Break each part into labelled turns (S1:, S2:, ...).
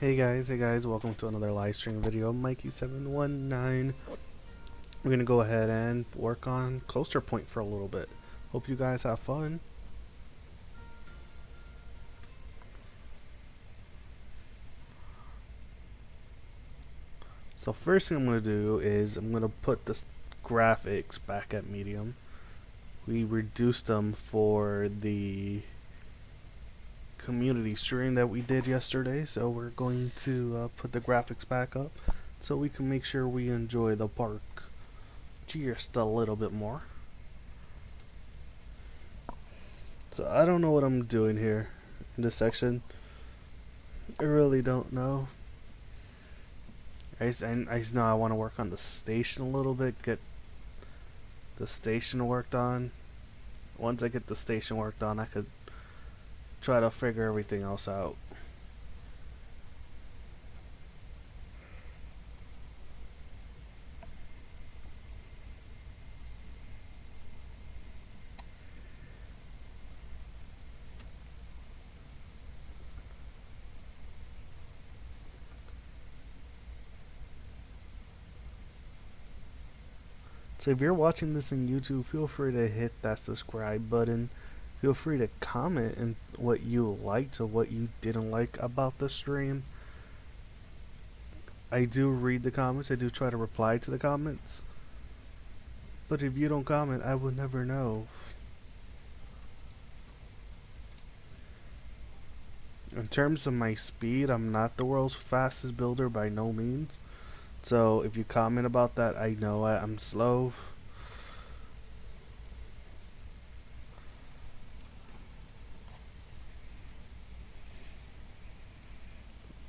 S1: Hey guys, welcome to another live stream video. Mikey719. We're gonna go ahead and work on Coaster Point for a little bit. Hope you guys have fun. So first thing I'm gonna do is I'm gonna put the graphics back at medium. We reduced them for the community stream that we did yesterday, so we're going to put the graphics back up so we can make sure we enjoy the park just a little bit more. So I don't know what I'm doing here in this section. I really don't know. I just know I want to work on the station a little bit, get the station worked on. Once I get the station worked on, I could try to figure everything else out. So if you're watching this on YouTube, feel free to hit that subscribe button. Feel free to comment and what you liked or what you didn't like about the stream. I do read the comments. I do try to reply to the comments. But if you don't comment, I will never know. In terms of my speed, I'm not the world's fastest builder by no means. So if you comment about that, I know I'm slow.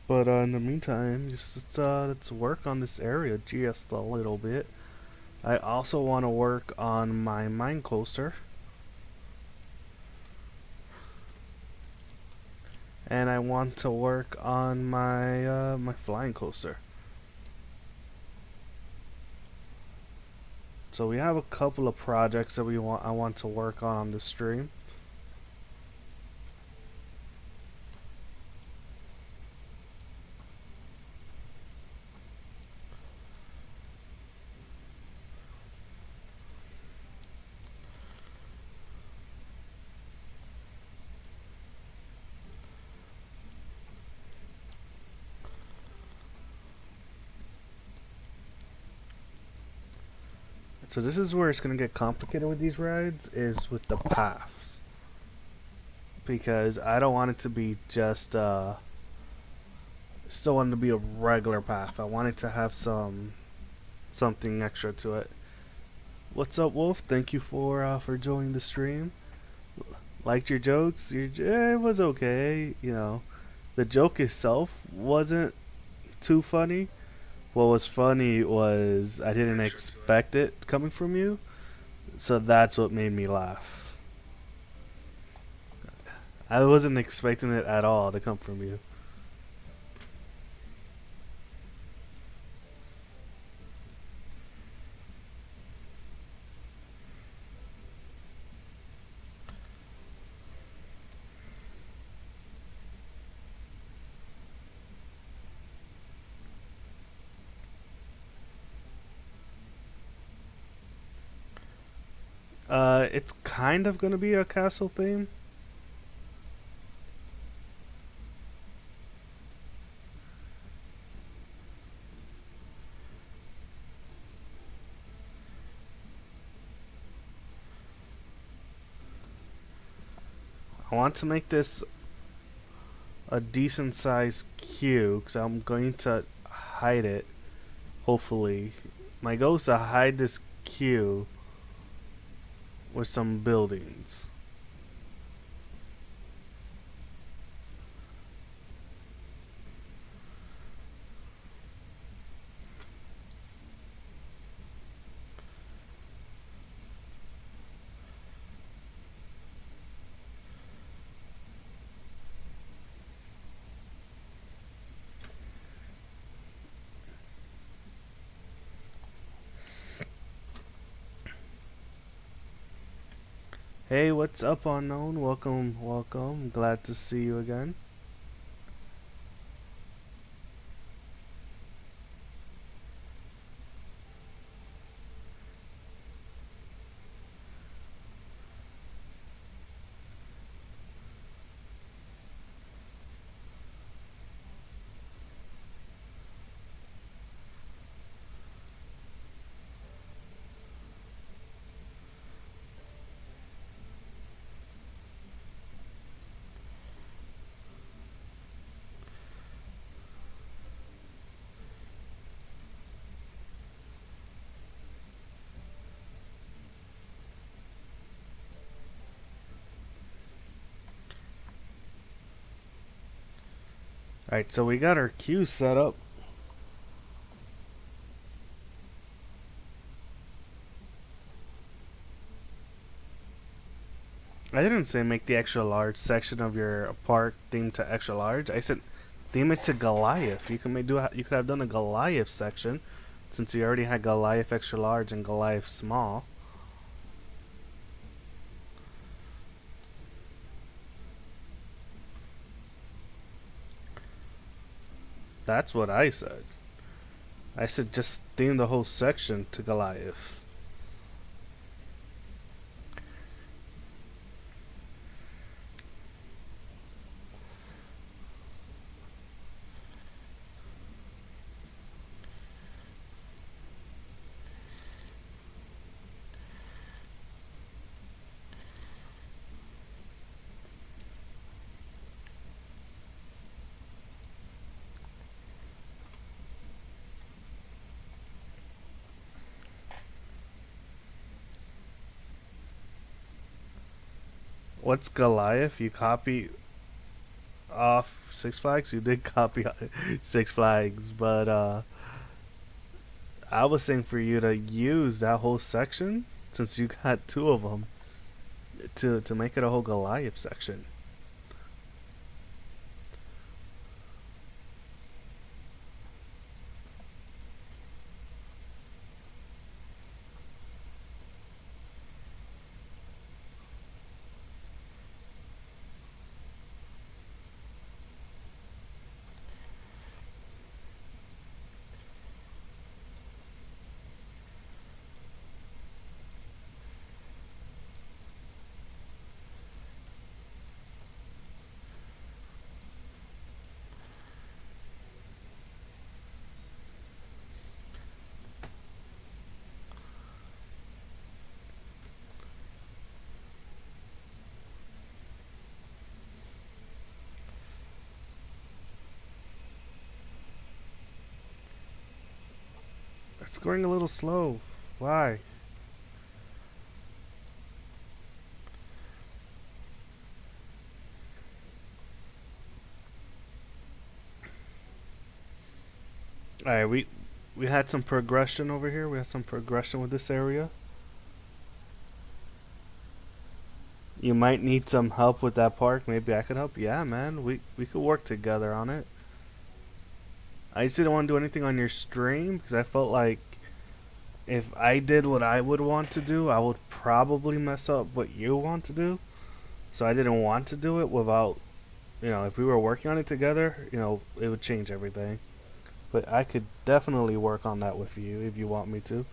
S1: But in the meantime, just let's work on this area just a little bit. I also want to work on my mine coaster. And I want to work on my my flying coaster. So we have a couple of projects that I want to work on this stream. So this is where it's going to get complicated with these rides, is with the paths. Because I don't want it to be just, still want it to be a regular path. I want it to have something extra to it. What's up, Wolf? Thank you for joining the stream. Liked your jokes? It was okay, you know. The joke itself wasn't too funny. What was funny was I didn't expect it coming from you, so that's what made me laugh. I wasn't expecting it at all to come from you. It's kind of gonna be a castle theme. I want to make this a decent sized queue because I'm going to hide it. Hopefully, my goal is to hide this queue with some buildings. Hey, what's up, unknown? Welcome, welcome. Glad to see you again. Alright, so we got our queue set up. I didn't say make the extra large section of your park themed to extra large. I said theme it to Goliath. You could have done a Goliath section since you already had Goliath extra large and Goliath small. That's what I said. I said just theme the whole section to Goliath. What's Goliath? You copy off Six Flags? You did copy Six Flags, but I was saying for you to use that whole section since you got two of them to make it a whole Goliath section. It's going a little slow. Why? Alright, we had some progression over here. We had some progression with this area. You might need some help with that park. Maybe I could help. Yeah, man. We could work together on it. I just didn't want to do anything on your stream because I felt like if I did what I would want to do, I would probably mess up what you want to do. So I didn't want to do it without, if we were working on it together, it would change everything. But I could definitely work on that with you if you want me to.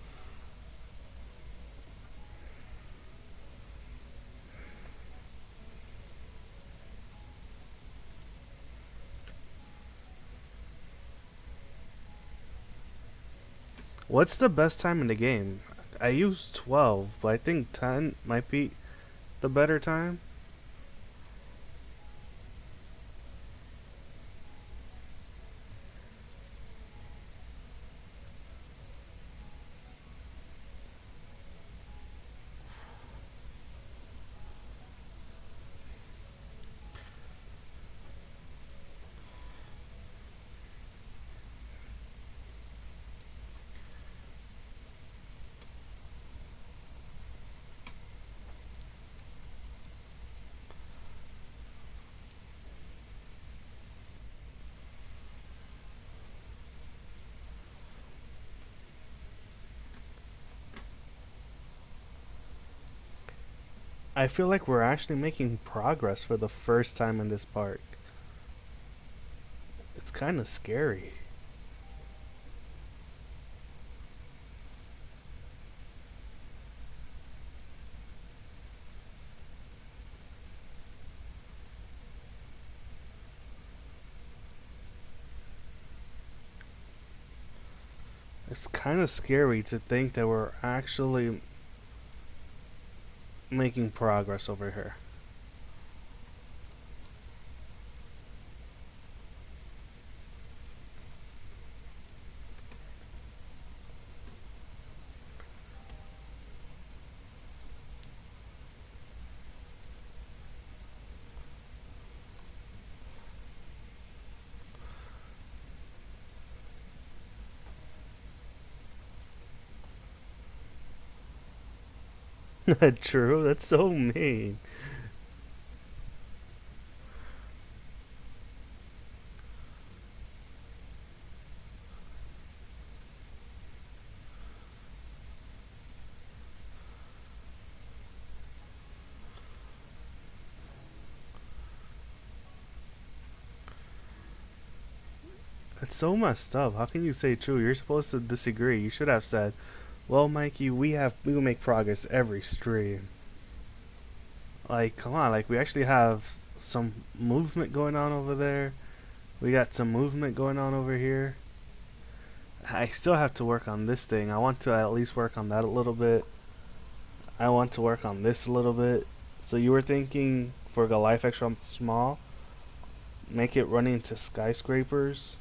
S1: What's the best time in the game? I use 12, but I think 10 might be the better time. I feel like we're actually making progress for the first time in this park. It's kind of scary. It's kind of scary to think that we're actually making progress over here. True, that's so mean. That's so messed up. How can you say true? You're supposed to disagree. You should have said, "Well, Mikey, we will make progress every stream." Like, come on, like we actually have some movement going on over there. We got some movement going on over here. I still have to work on this thing. I want to at least work on that a little bit. I want to work on this a little bit. So you were thinking for the life extra small, make it running into skyscrapers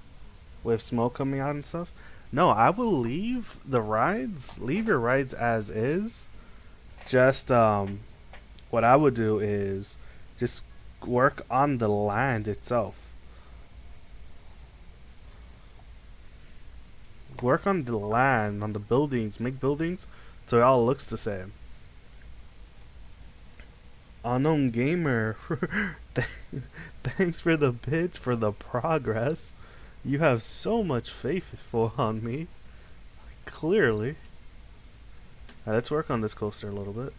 S1: with smoke coming out and stuff. No, I will leave the rides. Leave your rides as is. Just what I would do is just work on the land itself. Work on the land, on the buildings. Make buildings so it all looks the same. Unknown gamer, thanks for the bits for the progress. You have so much faith on me. Clearly. Alright, let's work on this coaster a little bit.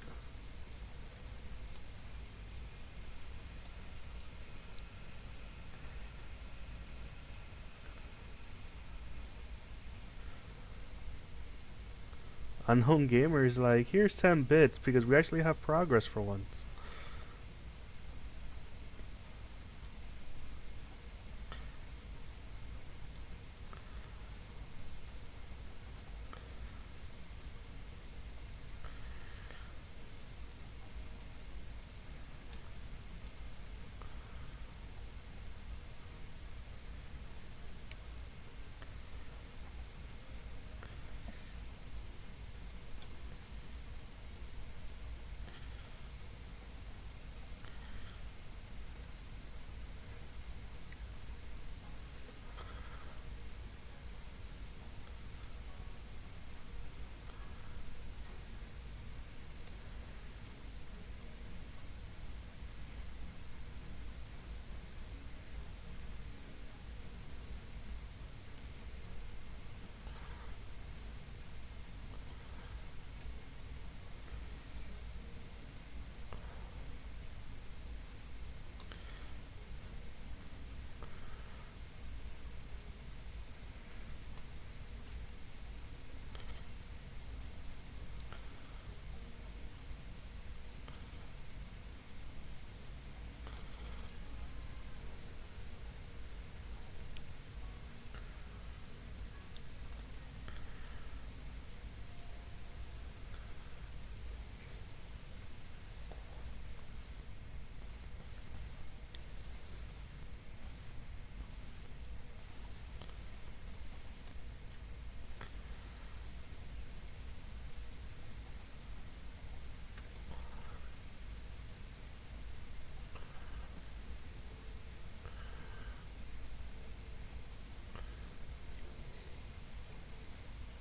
S1: Unknown gamer is like, here's 10 bits because we actually have progress for once.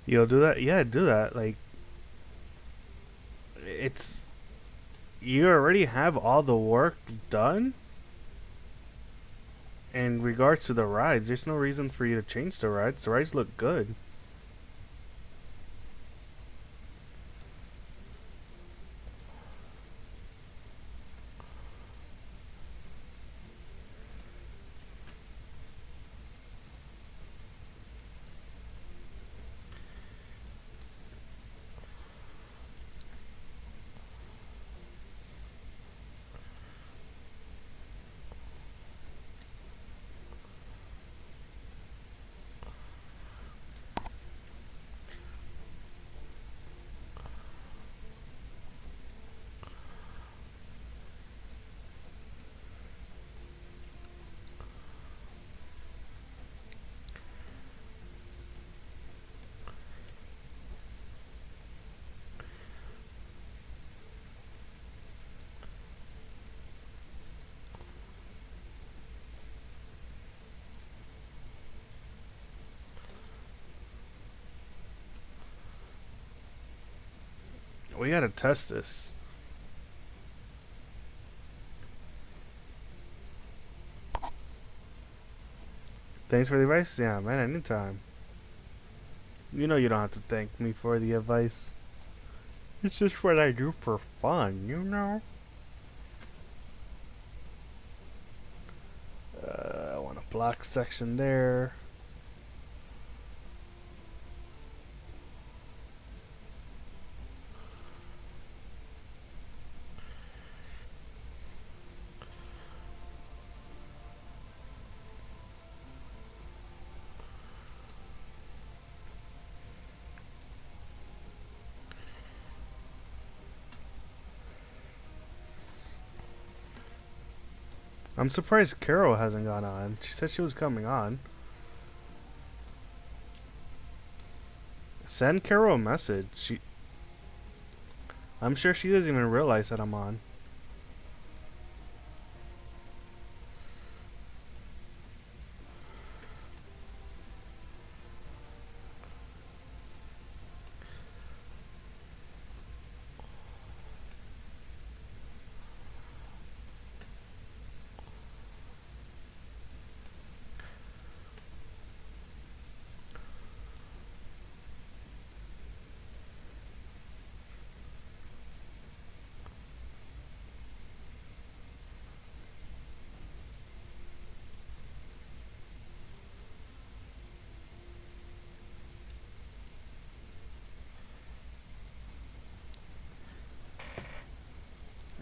S1: You'll do that? Yeah, do that. Like, it's. You already have all the work done in regards to the rides. There's no reason for you to change the rides. The rides look good. We gotta test this. Thanks for the advice? Yeah, man, anytime. You know you don't have to thank me for the advice. It's just what I do for fun, you know? I want a block section there. I'm surprised Carol hasn't gone on. She said she was coming on. Send Carol a message. I'm sure she doesn't even realize that I'm on.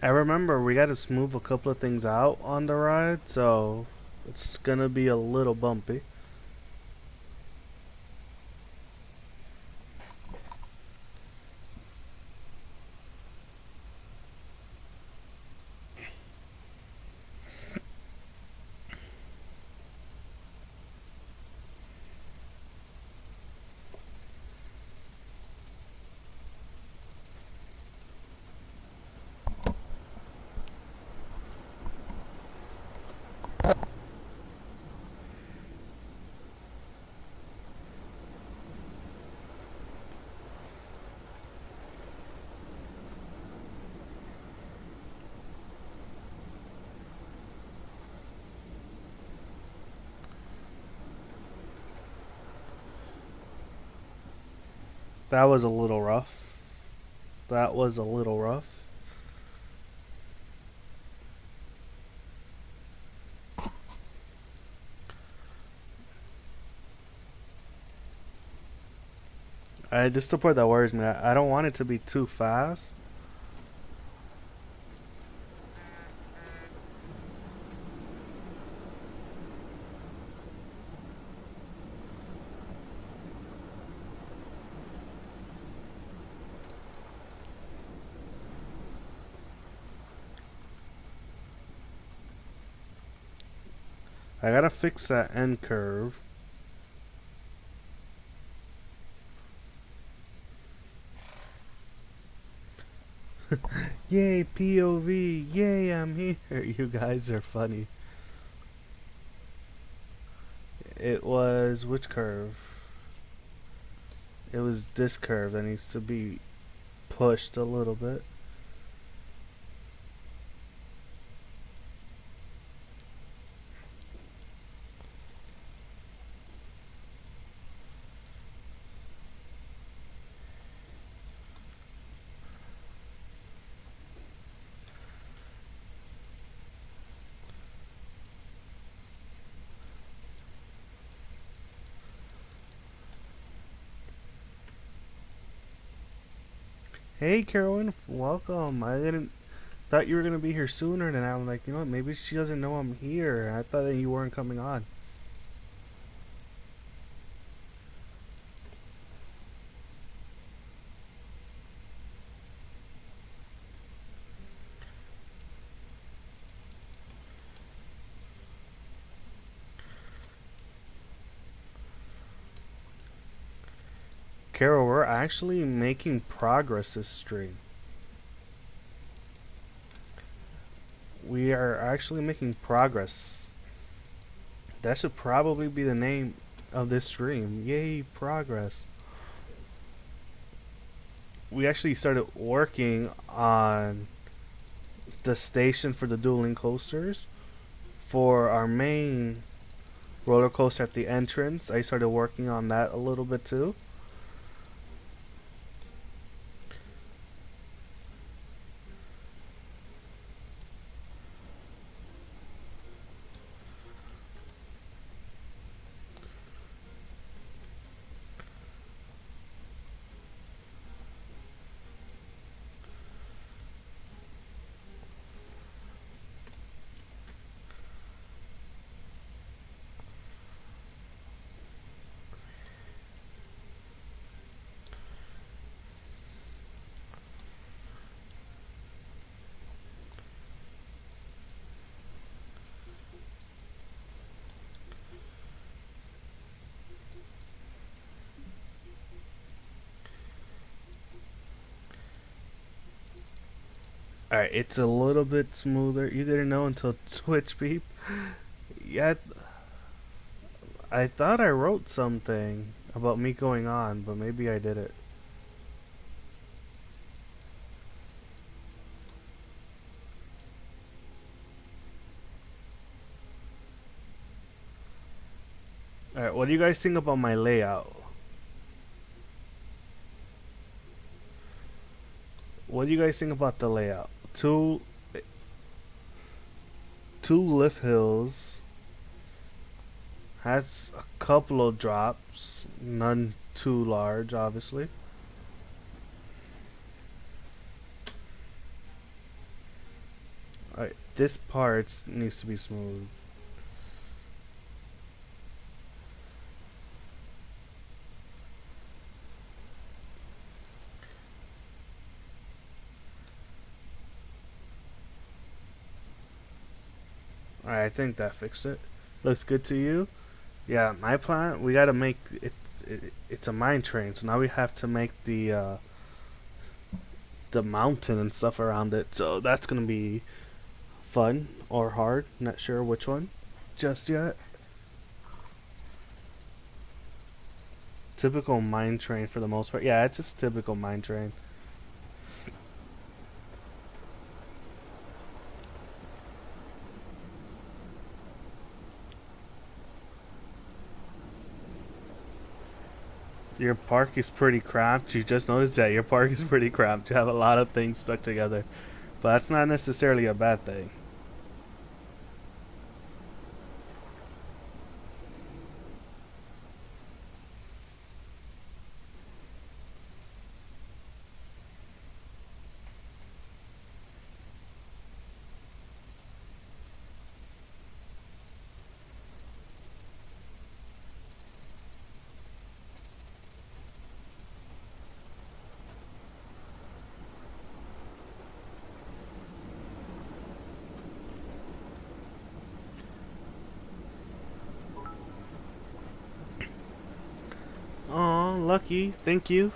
S1: I remember we gotta smooth a couple of things out on the ride, so it's gonna be a little bumpy. That was a little rough. That was a little rough. This is the part that worries me. I don't want it to be too fast. I gotta fix that end curve. Yay, POV. Yay, I'm here. You guys are funny. It was which curve? It was this curve that needs to be pushed a little bit. Hey, Carolyn, welcome. I didn't thought you were gonna be here sooner, and I'm like, you know what? Maybe she doesn't know I'm here. I thought that you weren't coming on. Carol, we're actually making progress this stream. We are actually making progress. That should probably be the name of this stream. Yay, progress. we actually started working on the station for the dueling coasters for our main roller coaster at the entrance. I started working on that a little bit too. Alright, it's a little bit smoother. You didn't know until Twitch beep. Yeah, I thought I wrote something about me going on, but maybe I did it. Alright, what do you guys think about my layout? What do you guys think about the layout? Two lift hills, has a couple of drops, none too large, obviously. Alright, this part needs to be smooth. Alright, I think that fixed it. Looks good to you? Yeah, my plan. We gotta make it's a mine train, so now we have to make the mountain and stuff around it. So that's gonna be fun or hard. Not sure which one just yet. Typical mine train for the most part. Yeah, it's just typical mine train. Your park is pretty cramped. You just noticed that your park is pretty cramped. You have a lot of things stuck together, but that's not necessarily a bad thing. Oh, lucky. Thank you.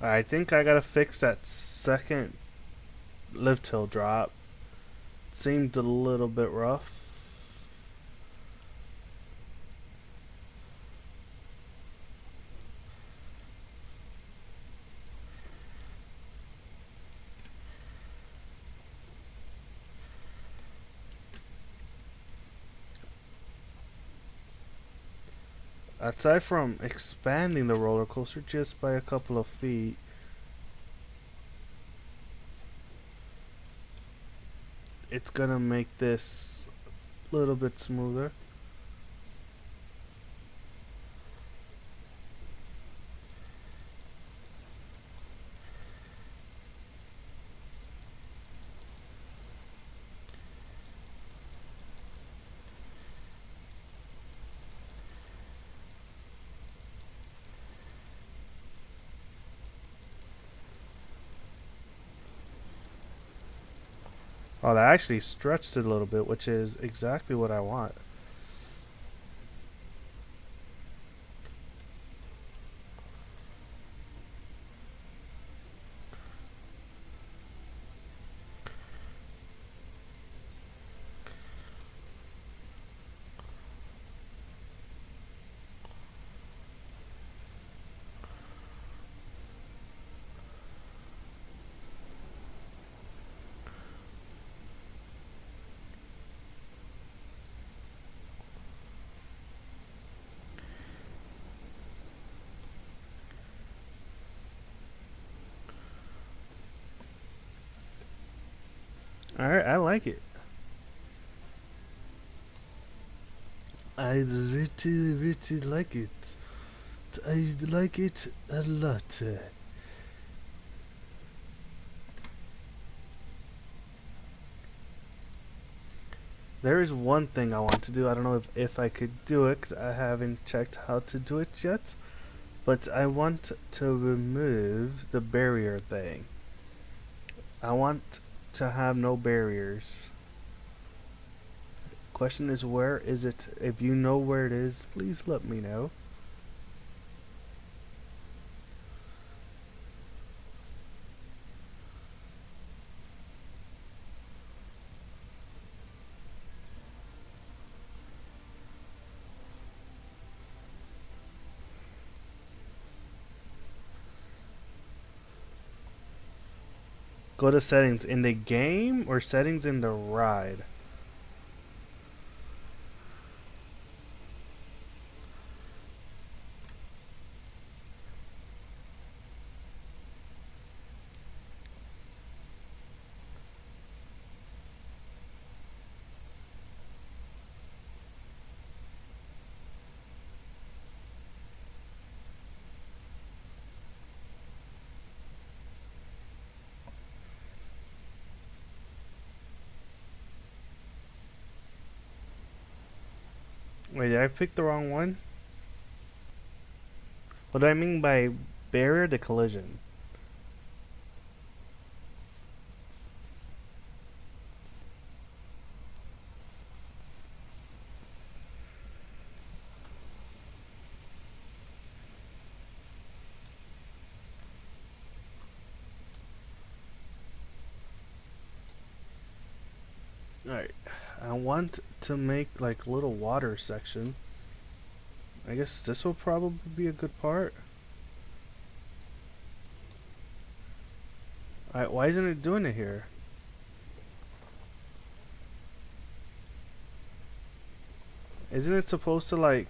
S1: I think I gotta fix that second lift hill drop. Seemed a little bit rough. Aside from expanding the roller coaster just by a couple of feet, it's gonna make this a little bit smoother. Oh, that actually stretched it a little bit, which is exactly what I want. I like it. I really, really like it. I like it a lot. There is one thing I want to do. I don't know if I could do it because I haven't checked how to do it yet. But I want to remove the barrier thing. I want to have no barriers. Question is, where is it? If you know where it is, please let me know. Go to settings in the game or settings in the ride. Wait, did I pick the wrong one? What do I mean by barrier to collision? Alright. I want to make like little water section. I guess this will probably be a good part. Alright, why isn't it doing it here? Isn't it supposed to like...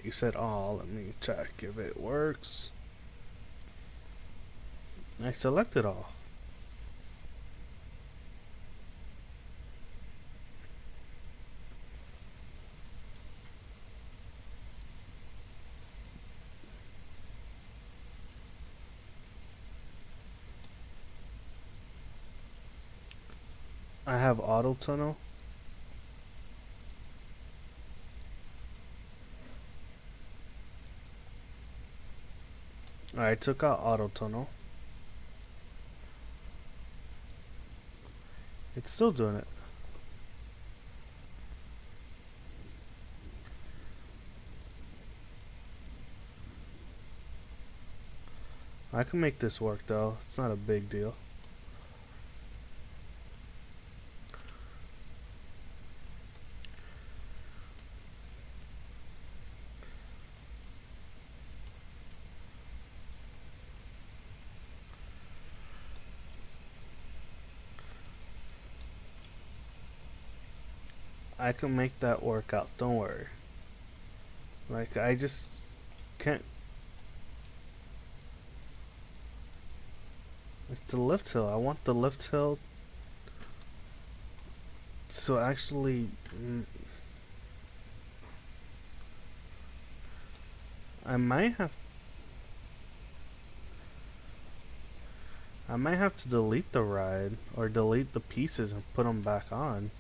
S1: You said all. Let me check if it works. I selected all. I have auto tunnel. I took out auto tunnel. It's still doing it. I can make this work though. It's not a big deal. I can make that work out. Don't worry. Like, I just can't. It's the lift hill. I want the lift hill to actually. I might have. I might have to delete the ride or delete the pieces and put them back on.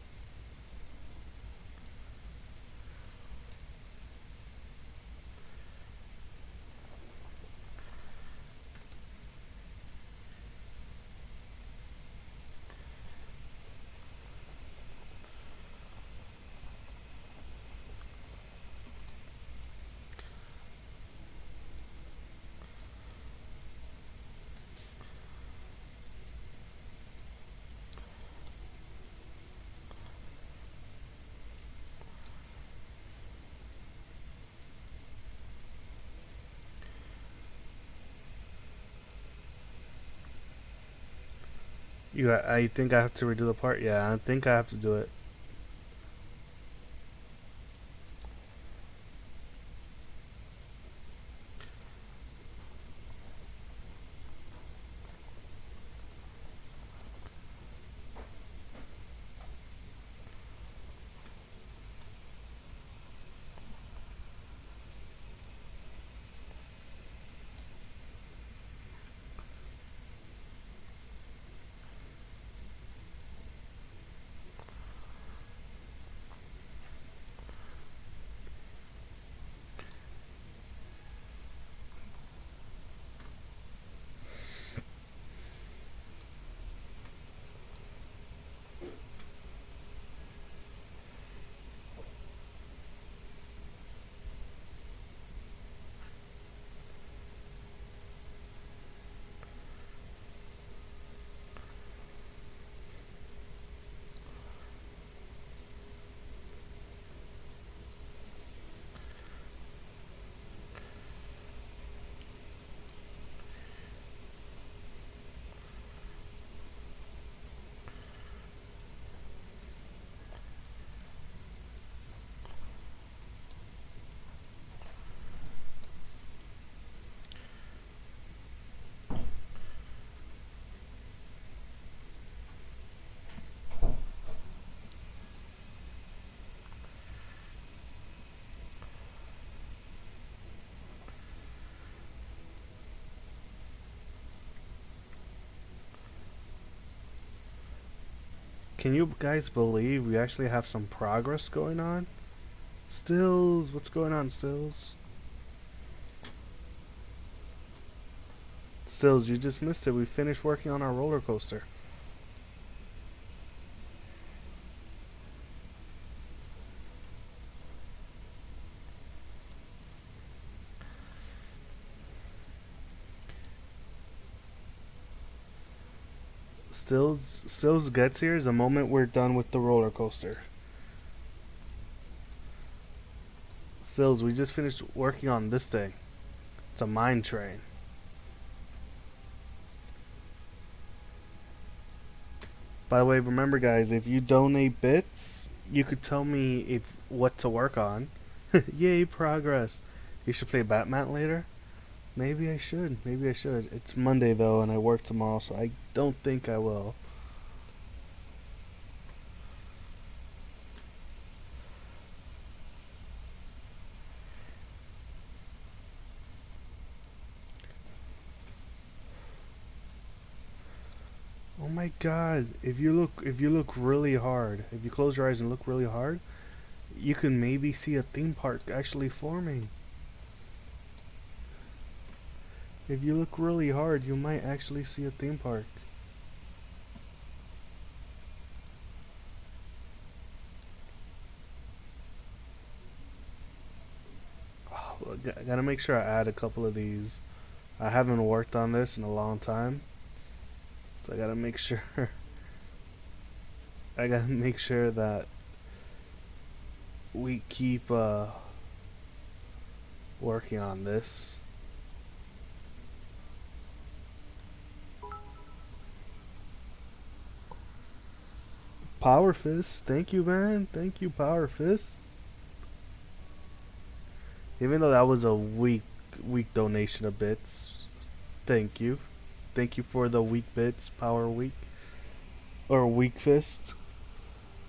S1: I think I have to redo the part? Yeah, I think I have to do it. Can you guys believe we actually have some progress going on? Stills, what's going on, Stills? Stills, you just missed it. We finished working on our roller coaster. Stills gets here the moment we're done with the roller coaster. Stills, we just finished working on this thing. It's a mine train. By the way, remember guys, if you donate bits, you could tell me if what to work on. Yay, progress. You should play Batman later? Maybe I should. Maybe I should. It's Monday though and I work tomorrow, so I don't think I will. Oh my god, if you look really hard, if you close your eyes and look really hard, you can maybe see a theme park actually forming. If you look really hard, you might actually see a theme park. Oh, I gotta make sure I add a couple of these. I haven't worked on this in a long time, so I gotta make sure. I gotta make sure that we keep working on this. Power Fist, thank you, man. Thank you, Power Fist. Even though that was a weak donation of bits, thank you. Thank you for the weak bits, Power Weak. Or Weak Fist.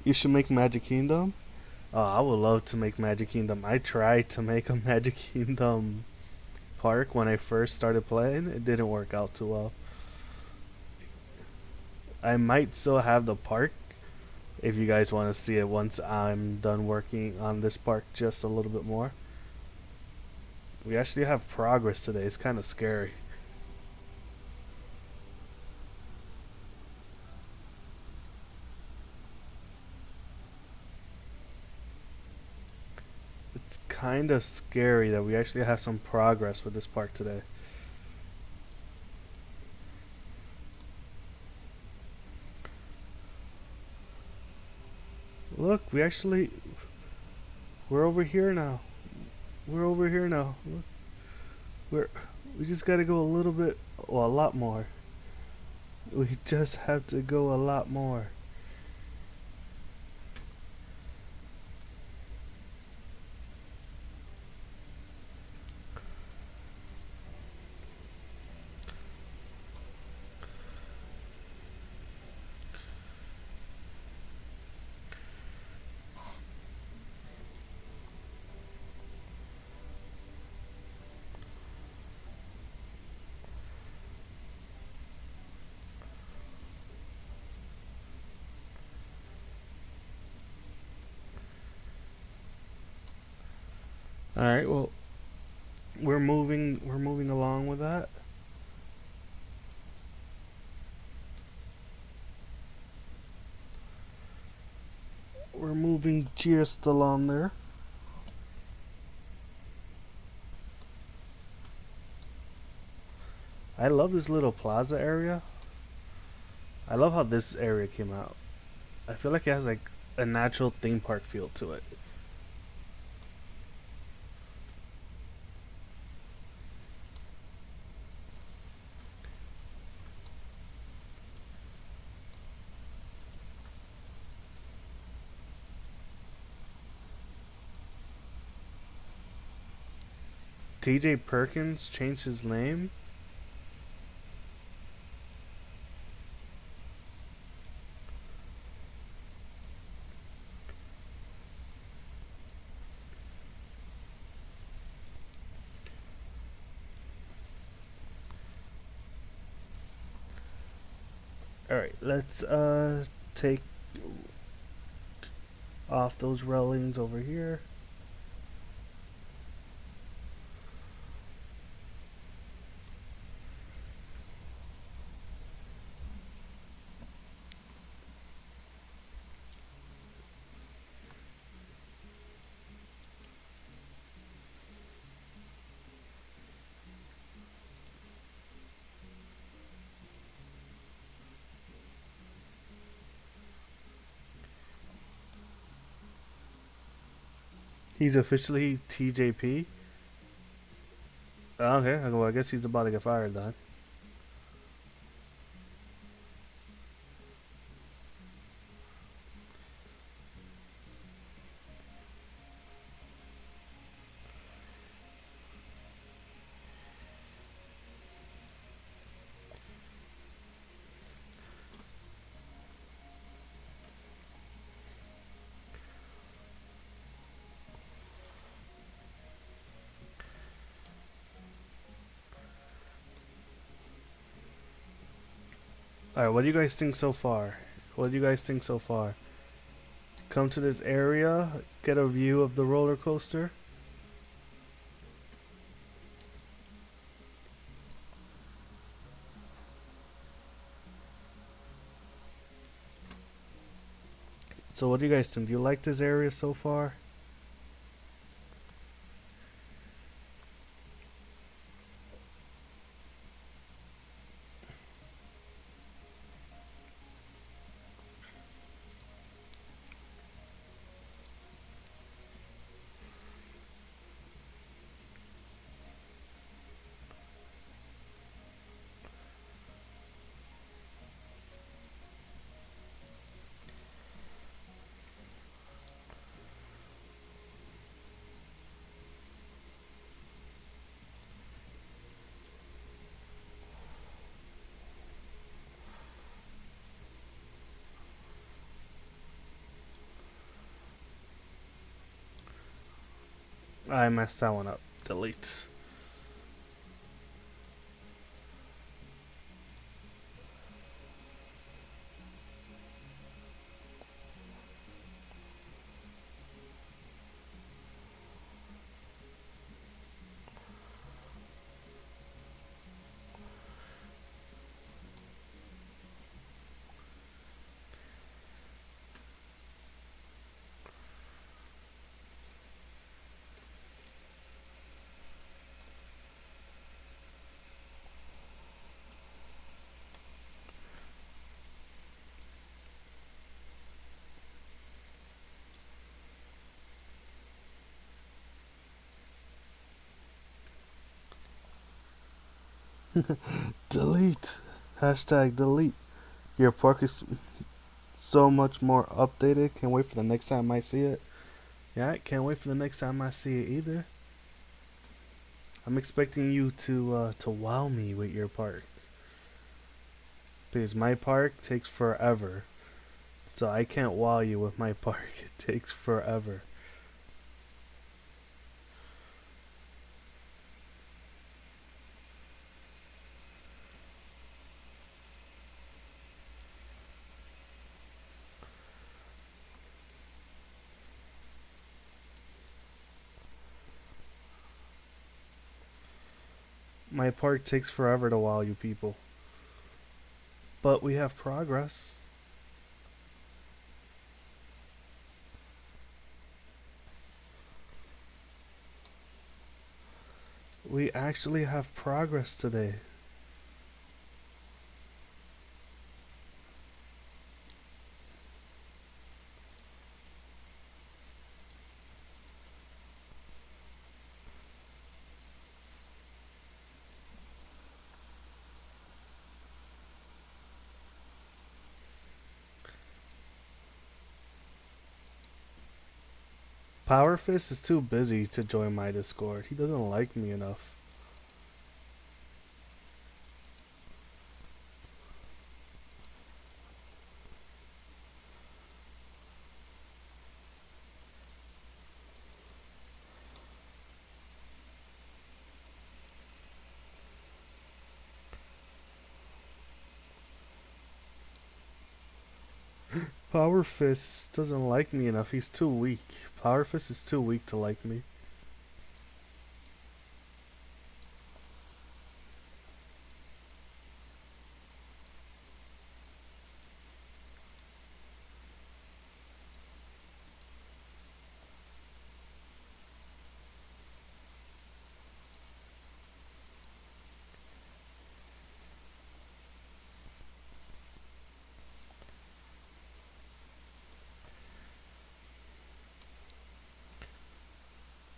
S1: You should make Magic Kingdom. Oh, I would love to make Magic Kingdom. I tried to make a Magic Kingdom park when I first started playing. It didn't work out too well. I might still have the park if you guys want to see it once I'm done working on this park just a little bit more. We actually have progress today. It's kind of scary. It's kind of scary that we actually have some progress with this park today. Look, we're over here now. We're over here now. Look, we're we just gotta go a little bit, well, a lot more. We just have to go a lot more. All right. Well, we're moving. We're moving along with that. We're moving just along there. I love this little plaza area. I love how this area came out. I feel like it has like a natural theme park feel to it. TJ Perkins changed his name. All right, let's take off those railings over here. He's officially TJP. Okay, well, I guess he's about to get fired then. All right, what do you guys think so far? What do you guys think so far? Come to this area, get a view of the roller coaster. So, what do you guys think? Do you like this area so far? I messed that one up. Delete. Delete. Hashtag delete. Your park is so much more updated. Can't wait for the next time I see it. Yeah, I can't wait for the next time I see it either. I'm expecting you to wow me with your park because my park takes forever. So I can't wow you with my park. It takes forever. My park takes forever to wow you people. But we have progress. We actually have progress today. Power Fist is too busy to join my Discord. He doesn't like me enough. Power Fist doesn't like me enough. He's too weak. Power Fist is too weak to like me.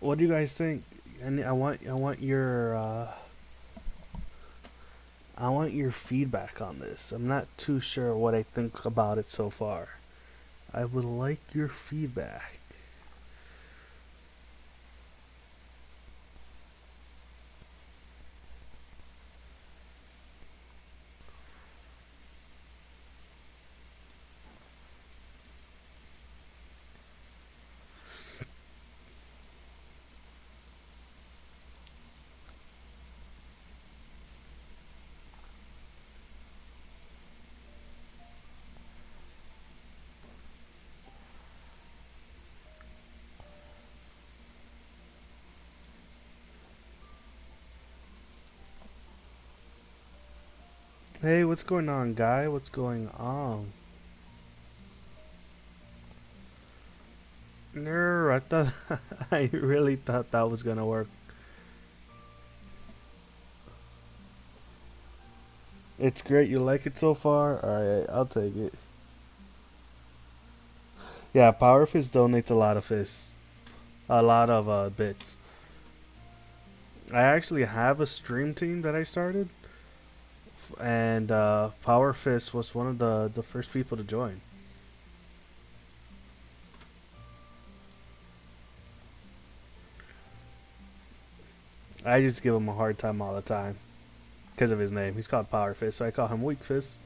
S1: What do you guys think? And I want your feedback on this. I'm not too sure what I think about it so far. I would like your feedback. Hey, what's going on, guy? What's going on? No, I thought I really thought that was gonna work. It's great. You like it so far? Alright, I'll take it. Yeah, Power Fist donates a lot of fists. A lot of bits. I actually have a stream team that I started. And Power Fist was one of the first people to join. I just give him a hard time all the time. Because of his name. He's called Power Fist, so I call him Weak Fist.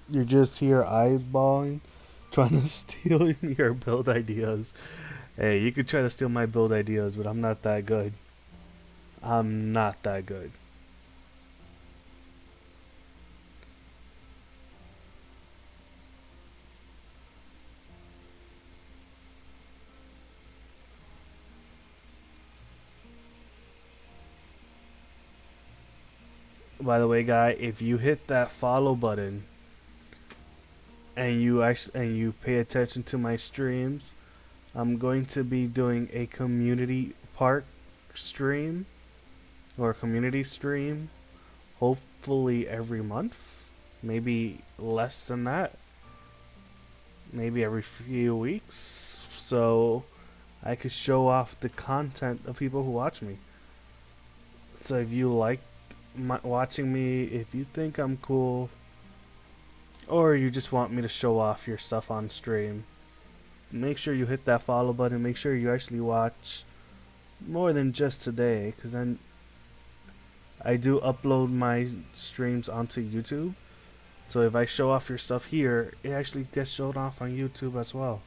S1: You're just here eyeballing, trying to steal your build ideas. Hey, you could try to steal my build ideas, but I'm not that good. I'm not that good. By the way, guy, if you hit that follow button and you pay attention to my streams, I'm going to be doing a community park stream or a community stream, hopefully every month, maybe less than that, maybe every few weeks. So I could show off the content of people who watch me. So if you like watching me, if you think I'm cool, or you just want me to show off your stuff on stream, make sure you hit that follow button. Make sure you actually watch more than just today, because then I do upload my streams onto YouTube. So if I show off your stuff here, it actually gets shown off on YouTube as well.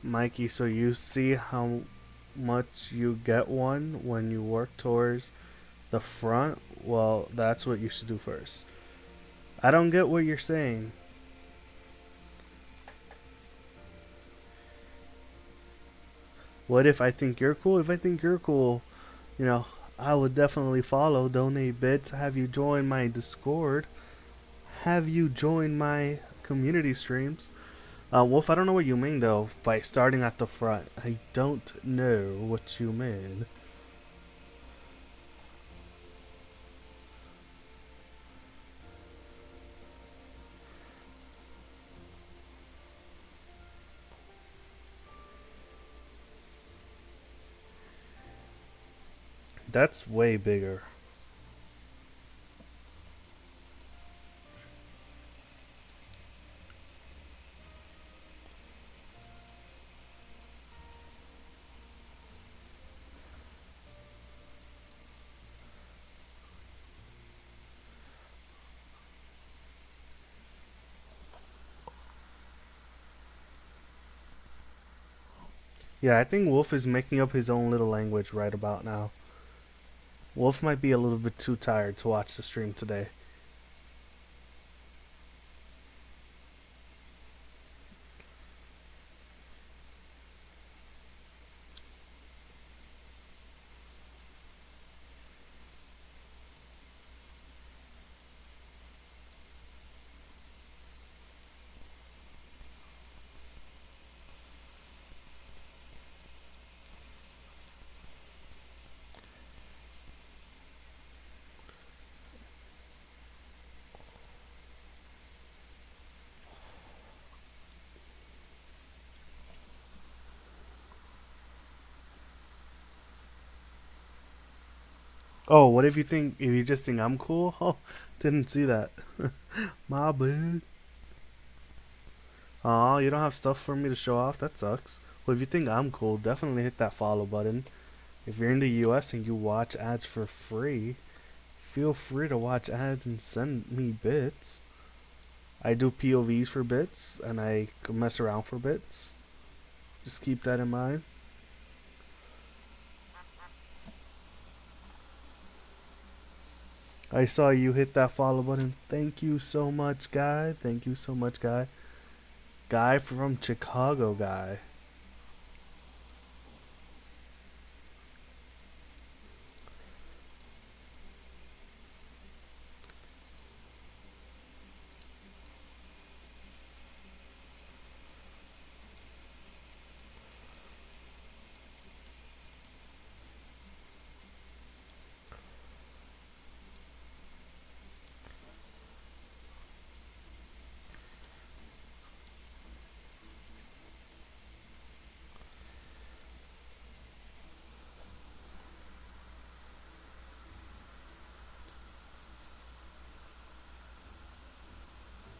S1: Mikey, so you see how much you get one when you work towards the front? Well, that's what you should do first. I don't get what you're saying. What if I think you're cool? If I think you're cool, you know, I would definitely follow, donate bits, have you join my Discord, have you join my community streams. Wolf, I don't know what you mean though by starting at the front. I don't know what you mean. That's way bigger. Yeah, I think Wolf is making up his own little language right about now. Wolf might be a little bit too tired to watch the stream today. Oh, what if you think if you just think I'm cool? Oh, didn't see that. My bad. Aw, you don't have stuff for me to show off? That sucks. Well, if you think I'm cool, definitely hit that follow button. If you're in the US and you watch ads for free, feel free to watch ads and send me bits. I do POVs for bits, and I mess around for bits. Just keep that in mind. I saw you hit that follow button. Thank you so much, guy. Thank you so much, guy. Guy from Chicago, guy.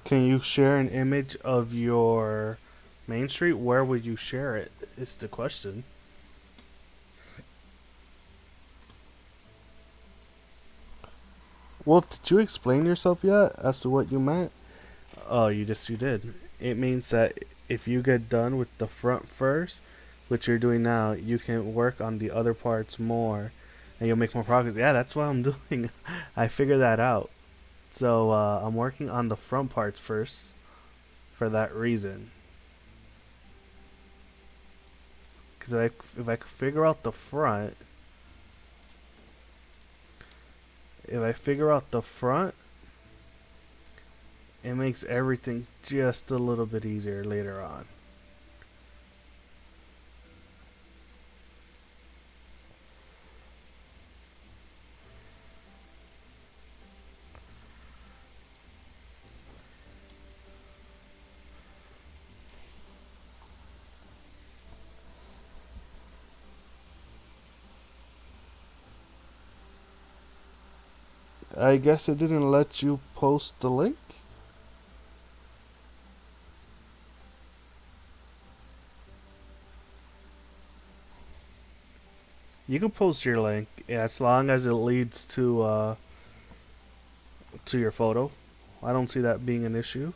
S1: Can you share an image of your main street? Where would you share it? Is the question. Well, did you explain yourself yet as to what you meant? Oh, you did. It means that if you get done with the front first, which you're doing now, you can work on the other parts more, and you'll make more progress. Yeah, that's what I'm doing. I figured that out. So I'm working on the front parts first, for that reason. Because if I figure out the front, if I figure out the front, it makes everything just a little bit easier later on. I guess it didn't let you post the link. You can post your link, yeah, as long as it leads to your photo. I don't see that being an issue.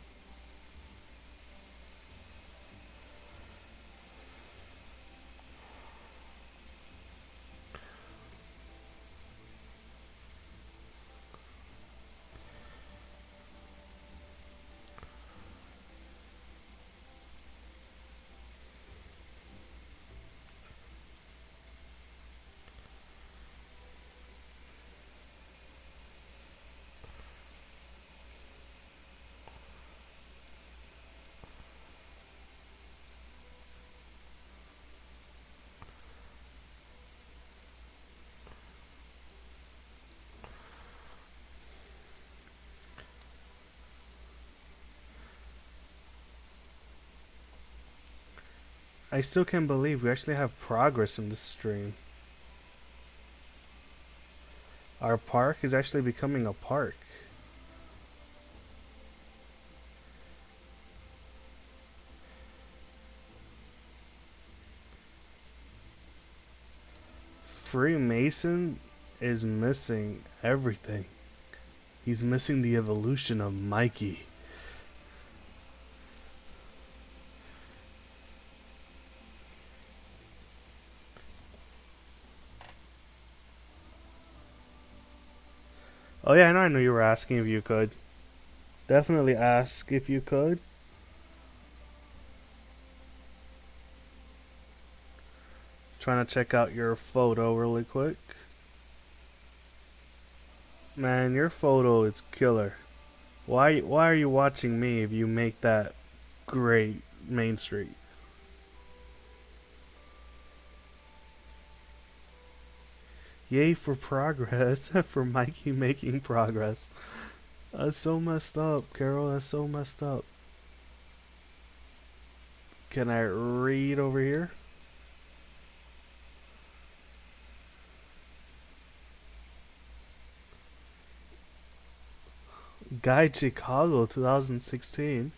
S1: I still can't believe we actually have progress in this stream. Our park is actually becoming a park. Freemason is missing everything. He's missing the evolution of Mikey. Oh yeah, I know you were asking if you could. Definitely ask if you could. Trying to check out your photo really quick. Man, your photo is killer. Why are you watching me if you make that great Main Street? Yay for progress. For Mikey making progress. That's so messed up, Carol. That's so messed up. Can I read over here? Guide Chicago 2016.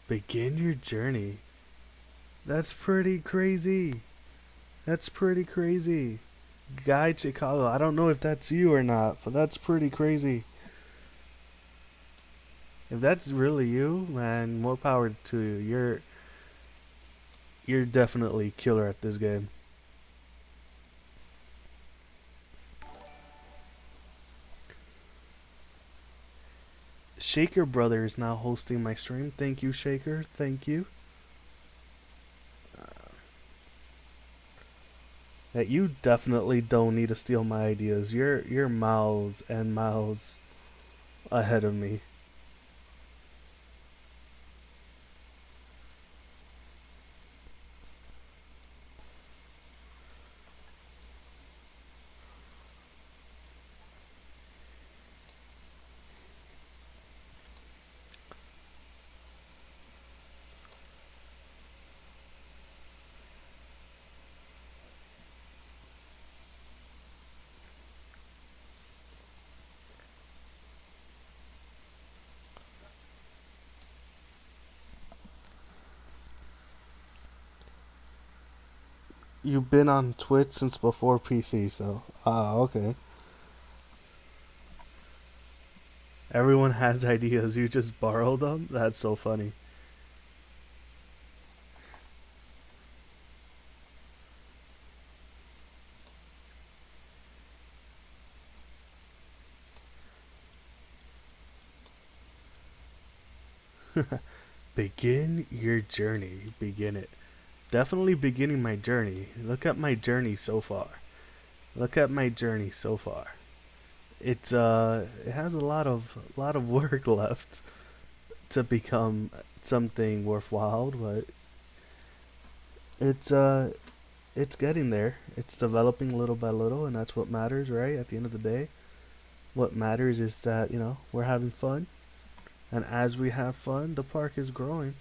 S1: Begin your journey. That's pretty crazy. That's pretty crazy. Guide Chicago. I don't know if that's you or not, but that's pretty crazy. If that's really you, man, more power to you. You're definitely killer at this game. Shaker Brother is now hosting my stream. Thank you, Shaker. Thank you. That you definitely don't need to steal my ideas. You're miles and miles ahead of me. You've been on Twitch since before PC, so okay. Everyone has ideas. You just borrow them. That's so funny. Begin your journey. Begin it. Definitely beginning my journey. Look at my journey so far. Look at my journey so far. It has a lot of work left to become something worthwhile, but it's uh it's getting there. It's developing little by little, and that's what matters, right? At the end of the day, what matters is that, we're having fun, and as we have fun, the park is growing.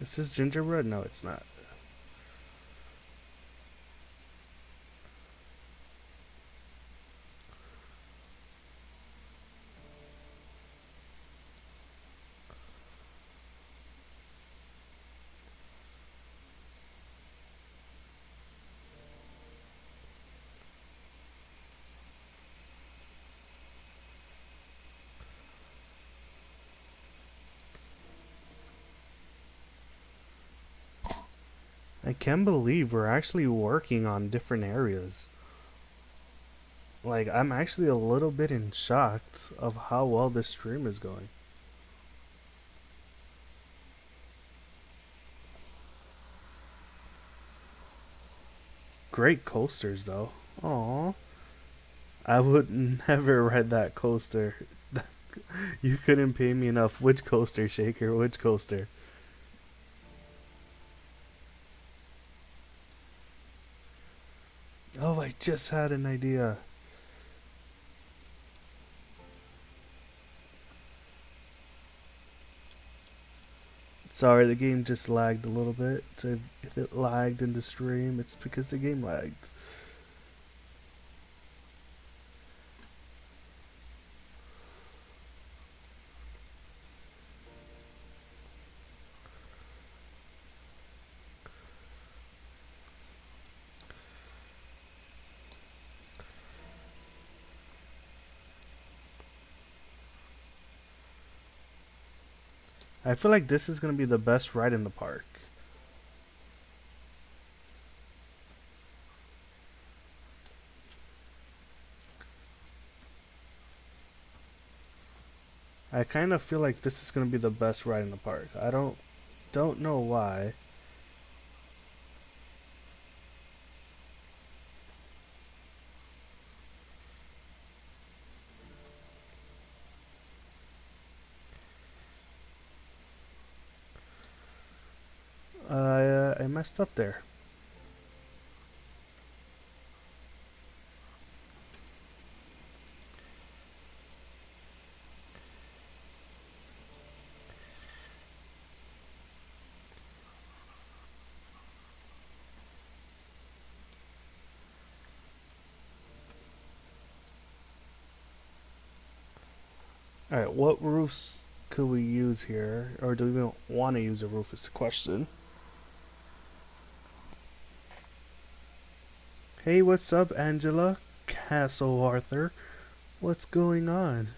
S1: Is this gingerbread? No, it's not. I can't believe we're actually working on different areas. Like, I'm actually a little bit in shock of how well this stream is going. Great coasters, though. Aw. I would never ride that coaster. You couldn't pay me enough. Which coaster, Shaker? Which coaster? Oh, I just had an idea. Sorry, the game just lagged a little bit. So if it lagged in the stream, it's because the game lagged. I feel like this is gonna be the best ride in the park. I kind of feel like this is gonna be the best ride in the park. I don't know why. I messed up there. All right, what roofs could we use here, or do we want to use a roof? Is the question. Hey, what's up, Angela? Castle Arthur. What's going on?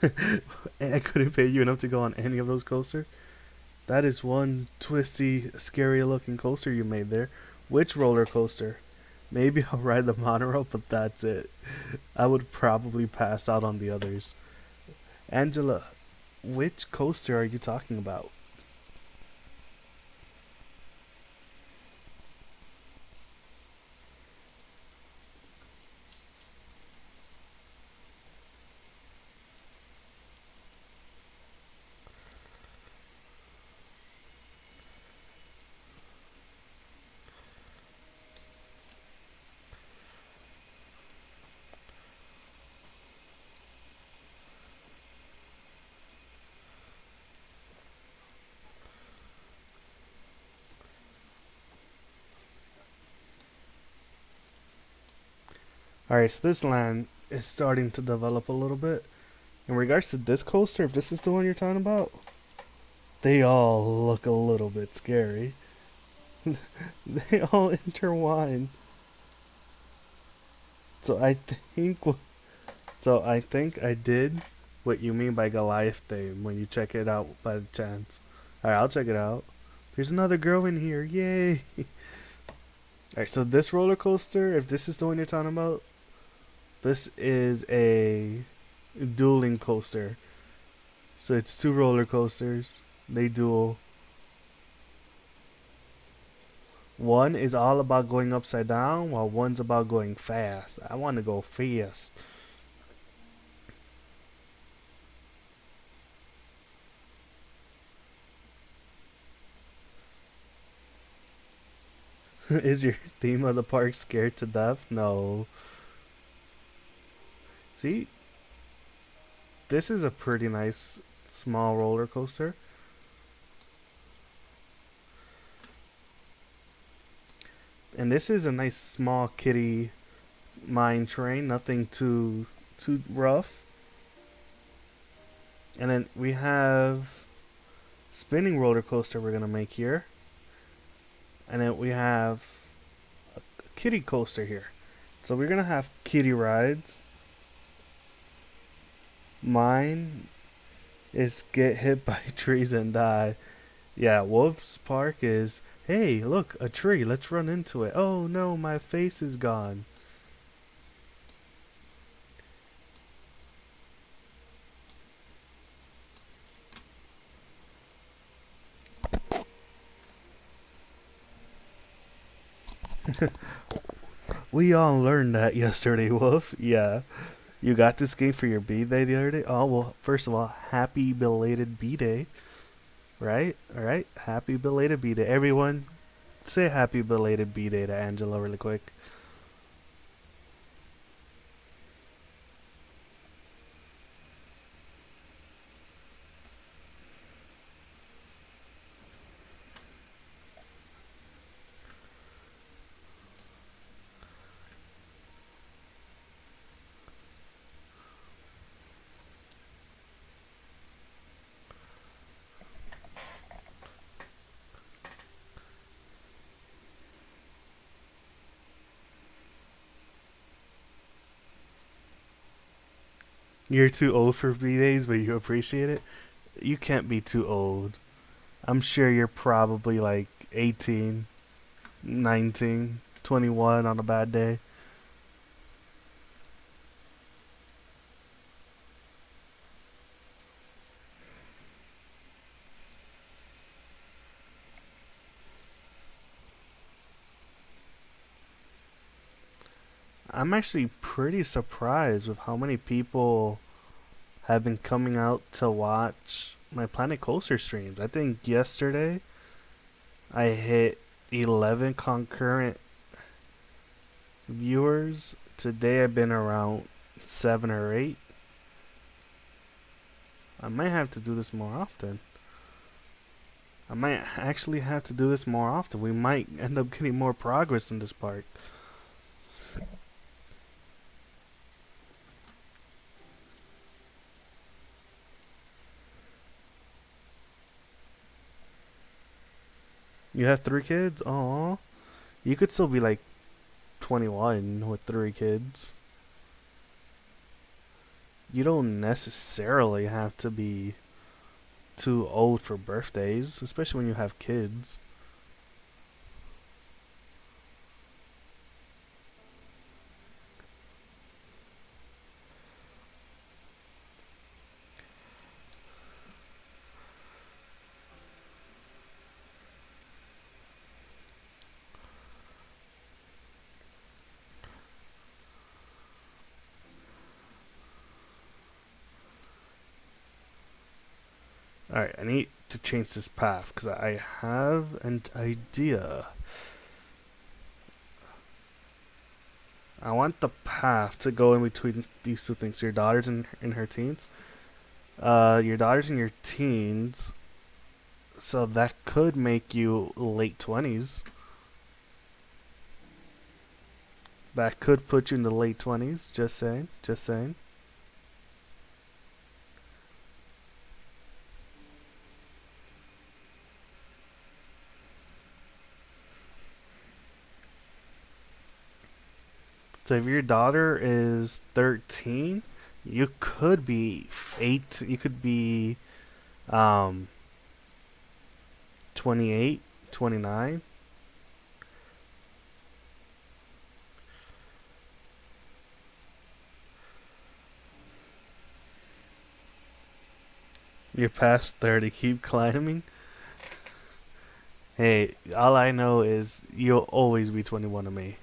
S1: I couldn't pay you enough to go on any of those coasters. That is one twisty, scary looking coaster you made there. Which roller coaster? Maybe I'll ride the monorail, but that's it. I would probably pass out on the others. Angela, which coaster are you talking about? Alright, so this land is starting to develop a little bit. In regards to this coaster, if this is the one you're talking about, they all look a little bit scary. They all intertwine. So I think so I think I did what you mean by Goliath theme when you check it out by chance. Alright, I'll check it out. There's another girl in here. Yay. Alright, so this roller coaster, if this is the one you're talking about, this is a dueling coaster. So it's two roller coasters. They duel. One is all about going upside down, while one's about going fast. I want to go fast. Is your theme of the park scared to death? No. See, this is a pretty nice small roller coaster. And this is a nice small kitty mine train, nothing too rough. And then we have spinning roller coaster we're gonna make here. And then we have a kitty coaster here. So we're gonna have kitty rides. Mine is get hit by trees and die. Yeah, Wolf's Park is, hey, look, a tree, let's run into it. Oh no, my face is gone. We all learned that yesterday, Wolf. Yeah. You got this game for your B Day the other day? Oh, well, first of all, happy belated B Day. Right? Alright? Happy belated B Day. Everyone, say happy belated B Day to Angela really quick. You're too old for B Days, but you appreciate it? You can't be too old. I'm sure you're probably like 18, 19, 21 on a bad day. I'm actually pretty surprised with how many people have been coming out to watch my Planet Coaster streams. I think yesterday I hit 11 concurrent viewers. Today I've been around 7 or 8. I might have to do this more often. I might actually have to do this more often. We might end up getting more progress in this park. You have 3 kids? Aw. You could still be like 21 with 3 kids. You don't necessarily have to be too old for birthdays, especially when you have kids. Alright, I need to change this path because I have an idea. I want the path to go in between these two things. Your daughter's in her teens. Your daughter's in your teens. So that could make you late 20s. That could put you in the late 20s. Just saying. Just saying. So if your daughter is 13, you could be 8. You could be um 28, 29. You're past 30. Keep climbing. Hey, all I know is you'll always be 21 to me.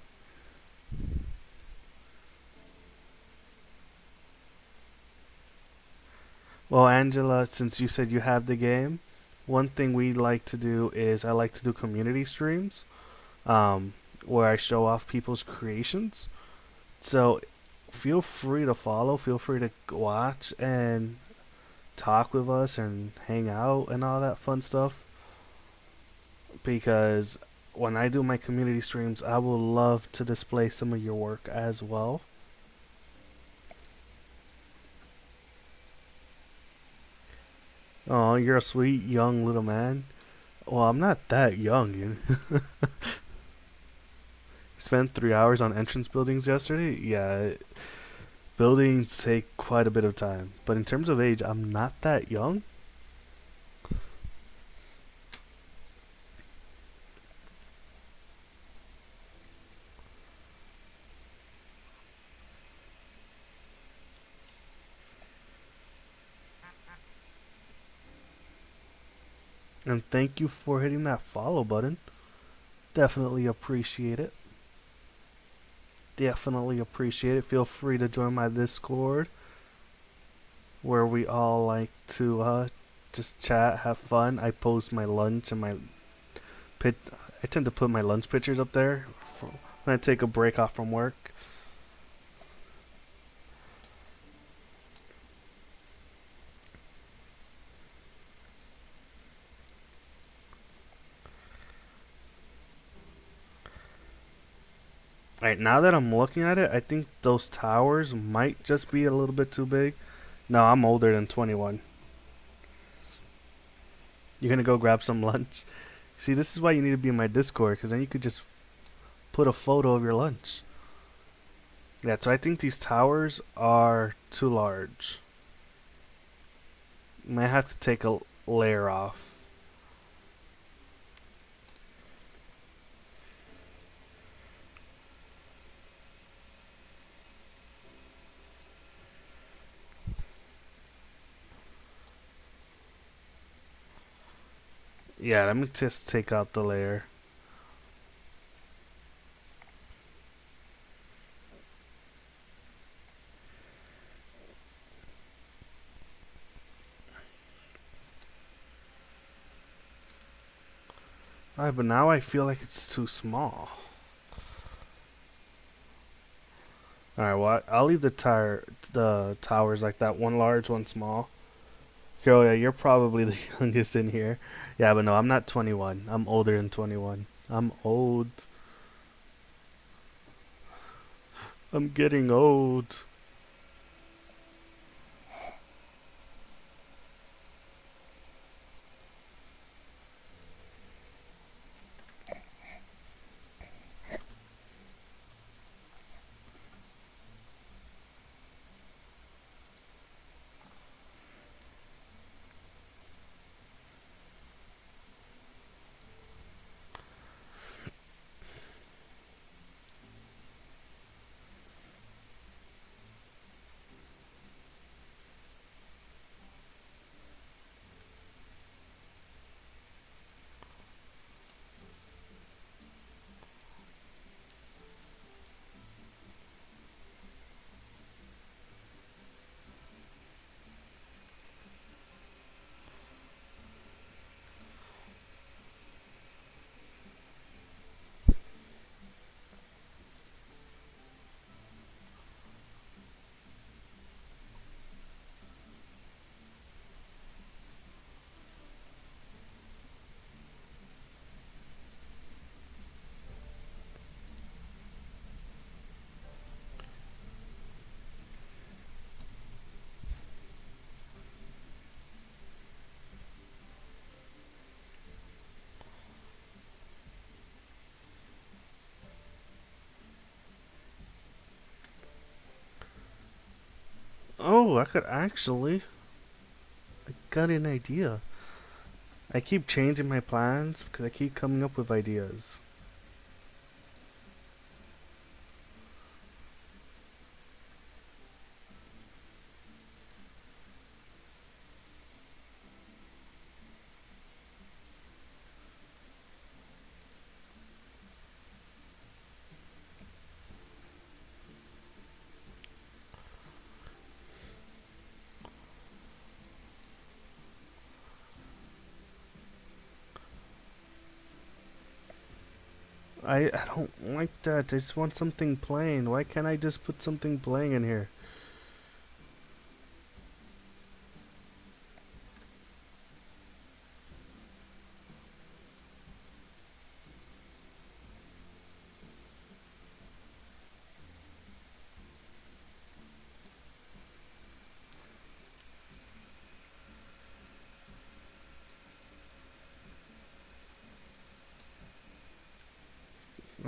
S1: Well, Angela, since you said you have the game, one thing we like to do is I like to do community streams, where I show off people's creations. So feel free to follow, feel free to watch and talk with us and hang out and all that fun stuff because when I do my community streams, I will love to display some of your work as well. Oh, you're a sweet young little man. Well, I'm not that young. Spent 3 hours on entrance buildings yesterday. Yeah, buildings take quite a bit of time. But in terms of age, I'm not that young. And thank you for hitting that follow button. Definitely appreciate it. Definitely appreciate it. Feel free to join my Discord where we all like to just chat, have fun. I post my lunch and my pit. I tend to put my lunch pictures up there when I take a break off from work. Alright, now that I'm looking at it, I think those towers might just be a little bit too big. No, I'm older than 21. You're gonna go grab some lunch? See, this is why you need to be in my Discord, because then you could just put a photo of your lunch. Yeah, so I think these towers are too large. Might have to take a layer off. Yeah, let me just take out the layer. Alright, but now I feel like it's too small. Alright, well, I'll leave the towers like that. One large, one small. Oh yeah, you're probably the youngest in here. Yeah, but no, I'm not 21. I'm older than 21. I'm old. I'm getting old. Oh, I could actually. I got an idea. I keep changing my plans because I keep coming up with ideas. I don't like that. I just want something plain. Why can't I just put something plain in here?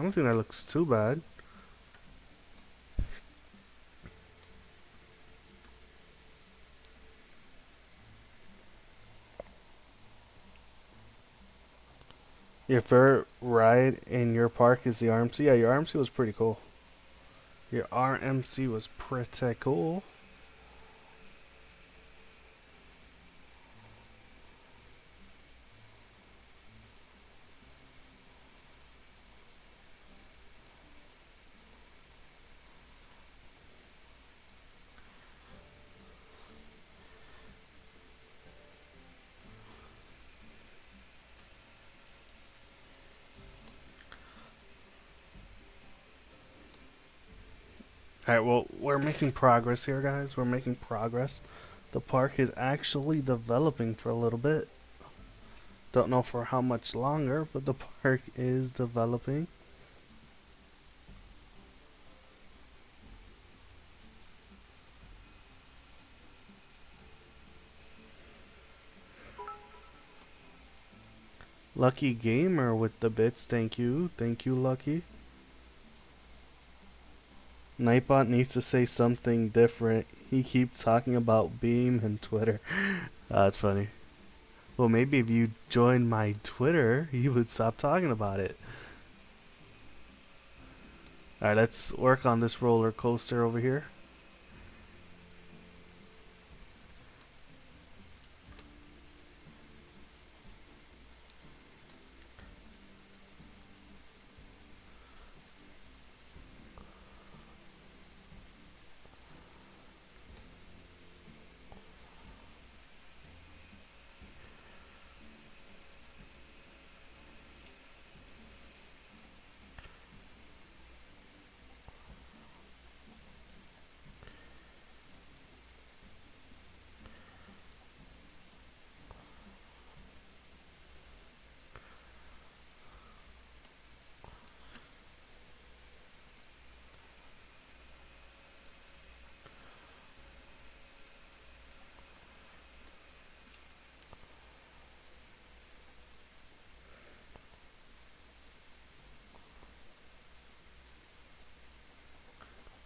S1: I don't think that looks too bad. Your favorite ride in your park is the RMC? Yeah, your RMC was pretty cool. Your RMC was pretty cool. Alright, well, we're making progress here, guys. We're making progress. The park is actually developing for a little bit. Don't know for how much longer, but the park is developing. Lucky Gamer with the bits, thank you. Thank you, Lucky. Nightbot needs to say something different. He keeps talking about Beam and Twitter. That's funny. Well, maybe if you joined my Twitter, you would stop talking about it. Alright, let's work on this roller coaster over here.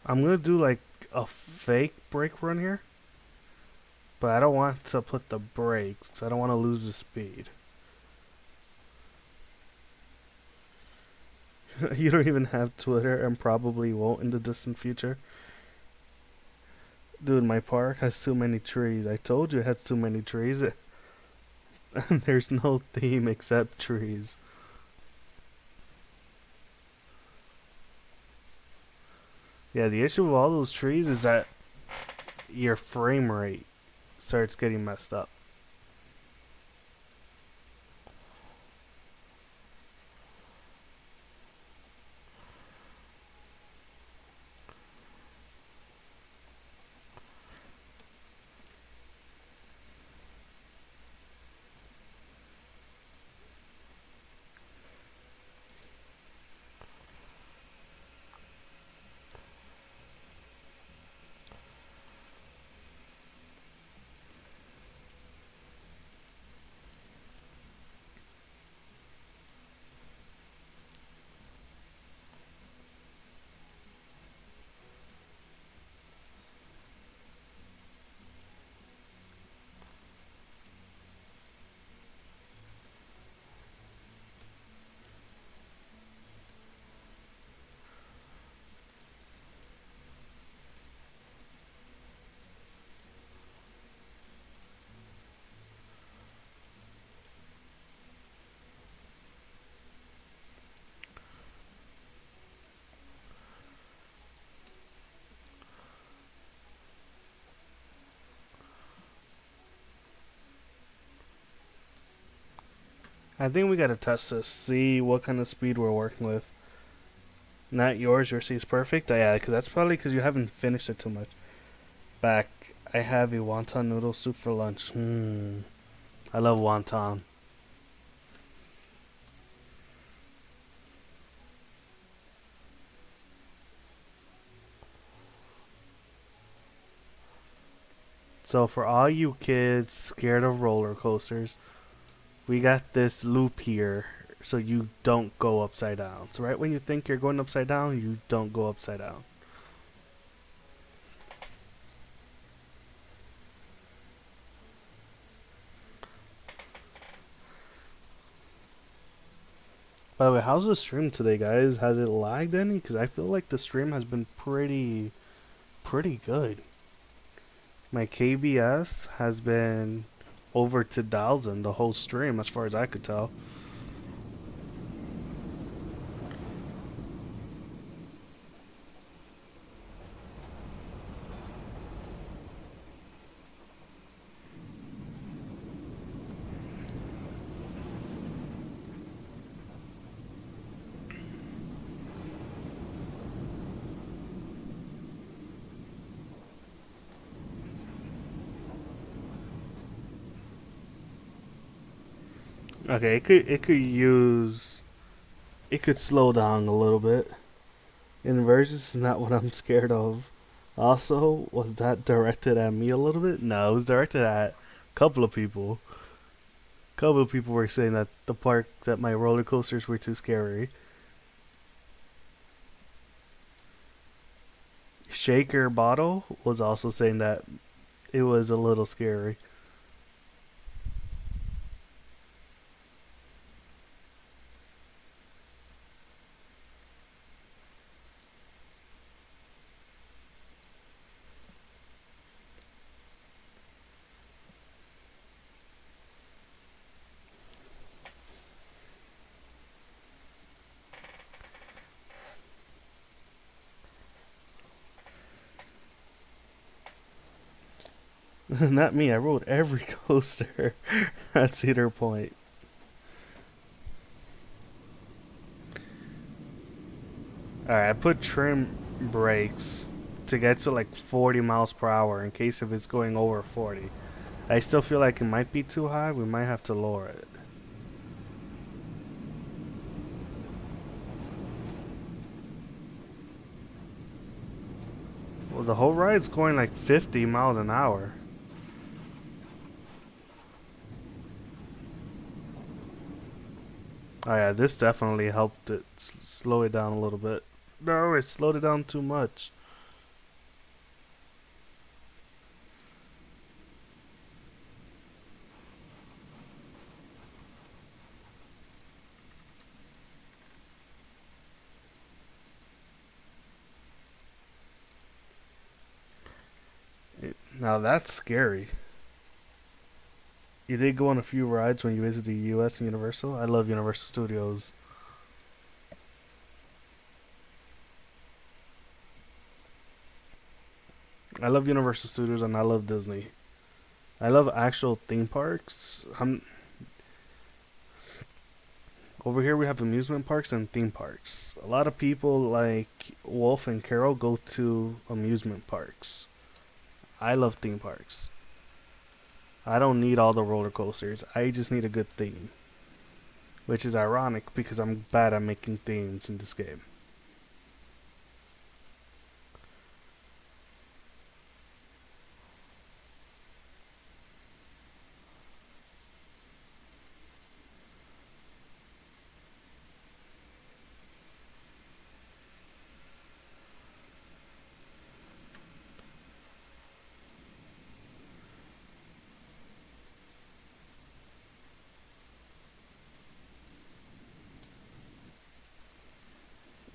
S1: I'm gonna do like a fake brake run here, but I don't want to put the brakes 'cause I don't want to lose the speed. You don't even have Twitter and probably won't in the distant future. Dude, my park has too many trees. I told you it has too many trees. And there's no theme except trees. Yeah, the issue with all those trees is that your frame rate starts getting messed up. I think we gotta test this, see what kind of speed we're working with. Not yours, your seat's perfect? Yeah, because that's probably because you haven't finished it too much. Back, I have a wonton noodle soup for lunch. I love wonton. So for all you kids scared of roller coasters, we got this loop here so you don't go upside down. So right when you think you're going upside down, you don't go upside down. By the way, how's the stream today, guys? Has it lagged any? Because I feel like the stream has been pretty good. My KBS has been over 2,000 the whole stream, as far as I could tell. Okay, it could slow down a little bit. Inversions is not what I'm scared of. Also, was that directed at me a little bit? No, it was directed at a couple of people. A couple of people were saying that my roller coasters were too scary. Shaker Bottle was also saying that it was a little scary. Not me, I rode every coaster at Cedar Point. Alright, I put trim brakes to get to like 40 miles per hour in case if it's going over 40. I still feel like it might be too high. We might have to lower it. Well, the whole ride's going like 50 miles an hour. Oh yeah, this definitely helped it slow it down a little bit. No, it slowed it down too much. Now that's scary. You did go on a few rides when you visited the U.S. and Universal. I love Universal Studios. I love Universal Studios and I love Disney. I love actual theme parks. Over here we have amusement parks and theme parks. A lot of people like Wolf and Carol go to amusement parks. I love theme parks. I don't need all the roller coasters. I just need a good theme. Which is ironic because I'm bad at making themes in this game.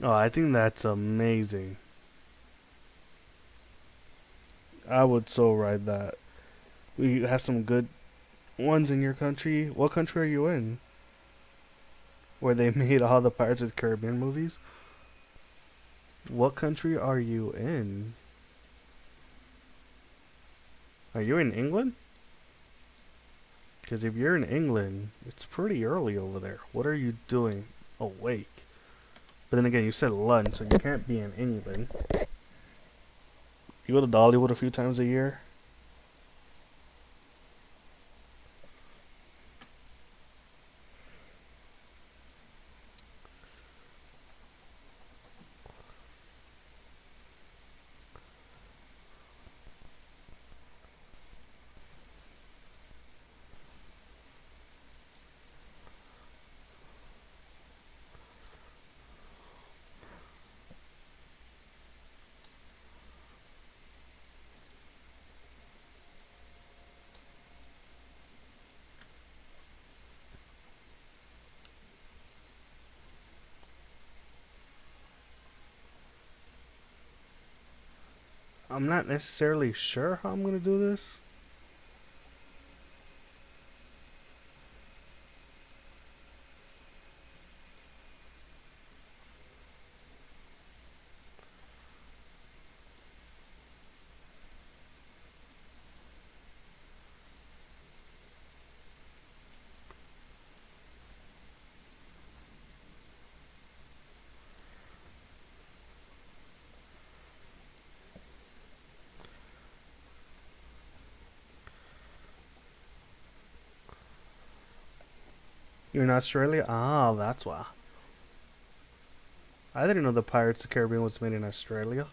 S1: Oh, I think that's amazing. I would so ride that. We have some good ones in your country. What country are you in? Where they made all the Pirates of the Caribbean movies? What country are you in? Are you in England? Because if you're in England, it's pretty early over there. What are you doing awake? But then again, you said lunch, so you can't be in England. You go to Dollywood a few times a year? I'm not necessarily sure how I'm gonna do this. You're in Australia? Ah, that's why. I didn't know the Pirates of the Caribbean was made in Australia.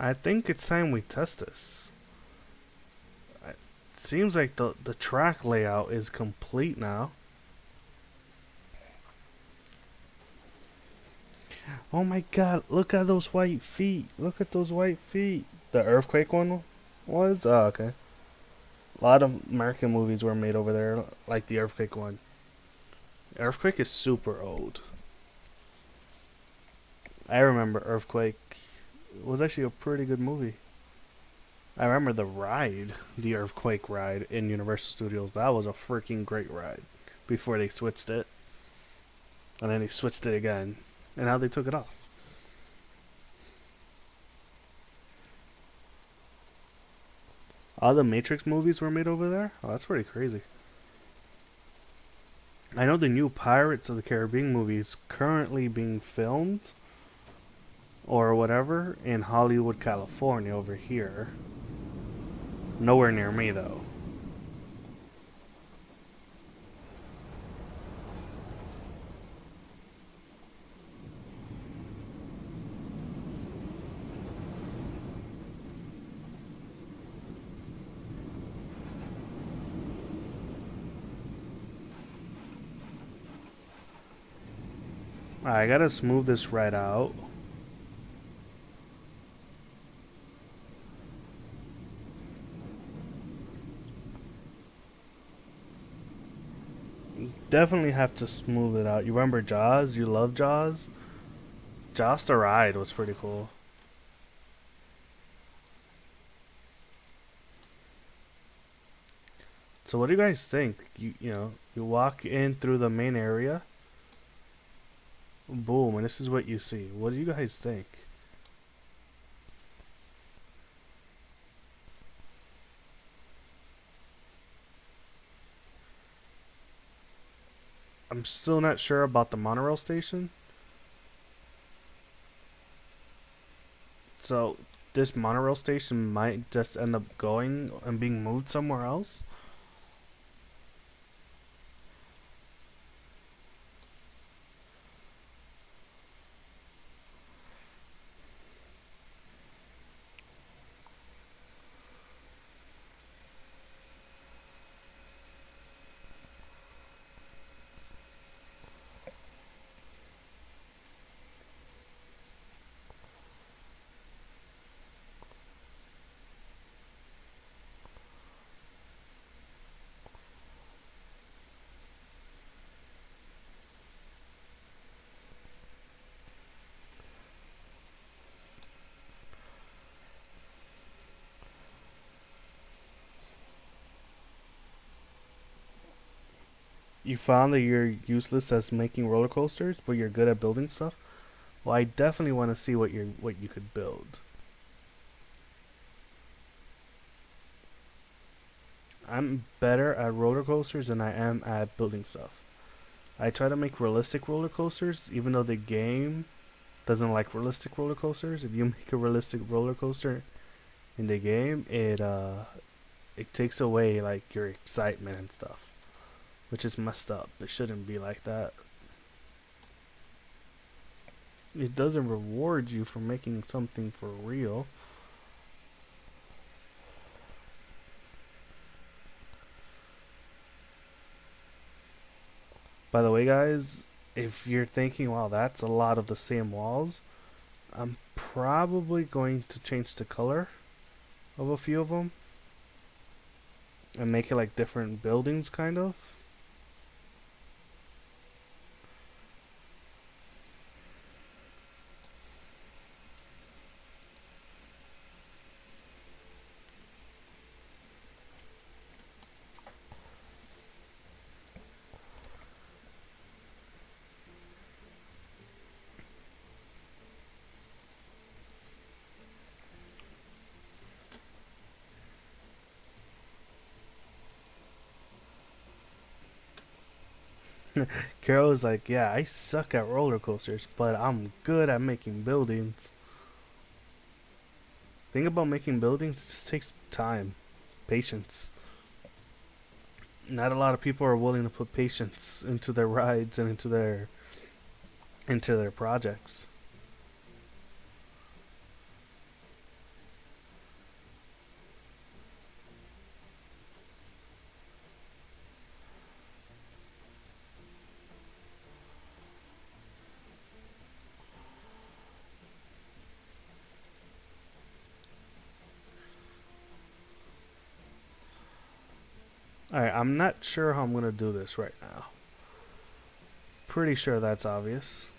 S1: I think it's time we test this. It seems like the track layout is complete now. Oh my god, look at those white feet. Look at those white feet. The earthquake one was? Oh, okay. A lot of American movies were made over there, like the earthquake one. Earthquake is super old. I remember Earthquake. It was actually a pretty good movie. I remember the ride, the Earthquake ride in Universal Studios. That was a freaking great ride before they switched it. And then they switched it again. And now they took it off. All the Matrix movies were made over there? Oh, that's pretty crazy. I know the new Pirates of the Caribbean movie is currently being filmed or whatever in Hollywood, California over here. Nowhere near me though. I gotta smooth this right out. Definitely have to smooth it out. You remember Jaws? You love Jaws? Jaws the ride was pretty cool. So what do you guys think? You walk in through the main area. Boom, and this is what you see. What do you guys think? I'm still not sure about the monorail station. So this monorail station might just end up going and being moved somewhere else. You found that you're useless as making roller coasters, but you're good at building stuff. Well, I definitely want to see what you could build. I'm better at roller coasters than I am at building stuff. I try to make realistic roller coasters, even though the game doesn't like realistic roller coasters, if you make a realistic roller coaster in the game, it takes away like your excitement and stuff, which is messed up. It shouldn't be like that. It doesn't reward you for making something for real. By the way, guys, if you're thinking, wow, that's a lot of the same walls, I'm probably going to change the color of a few of them and make it like different buildings, kind of. Carol is like, yeah, I suck at roller coasters, but I'm good at making buildings. Thing about making buildings, it just takes time, patience. Not a lot of people are willing to put patience into their rides and into their projects. Alright, I'm not sure how I'm gonna do this right now. Pretty sure that's obvious.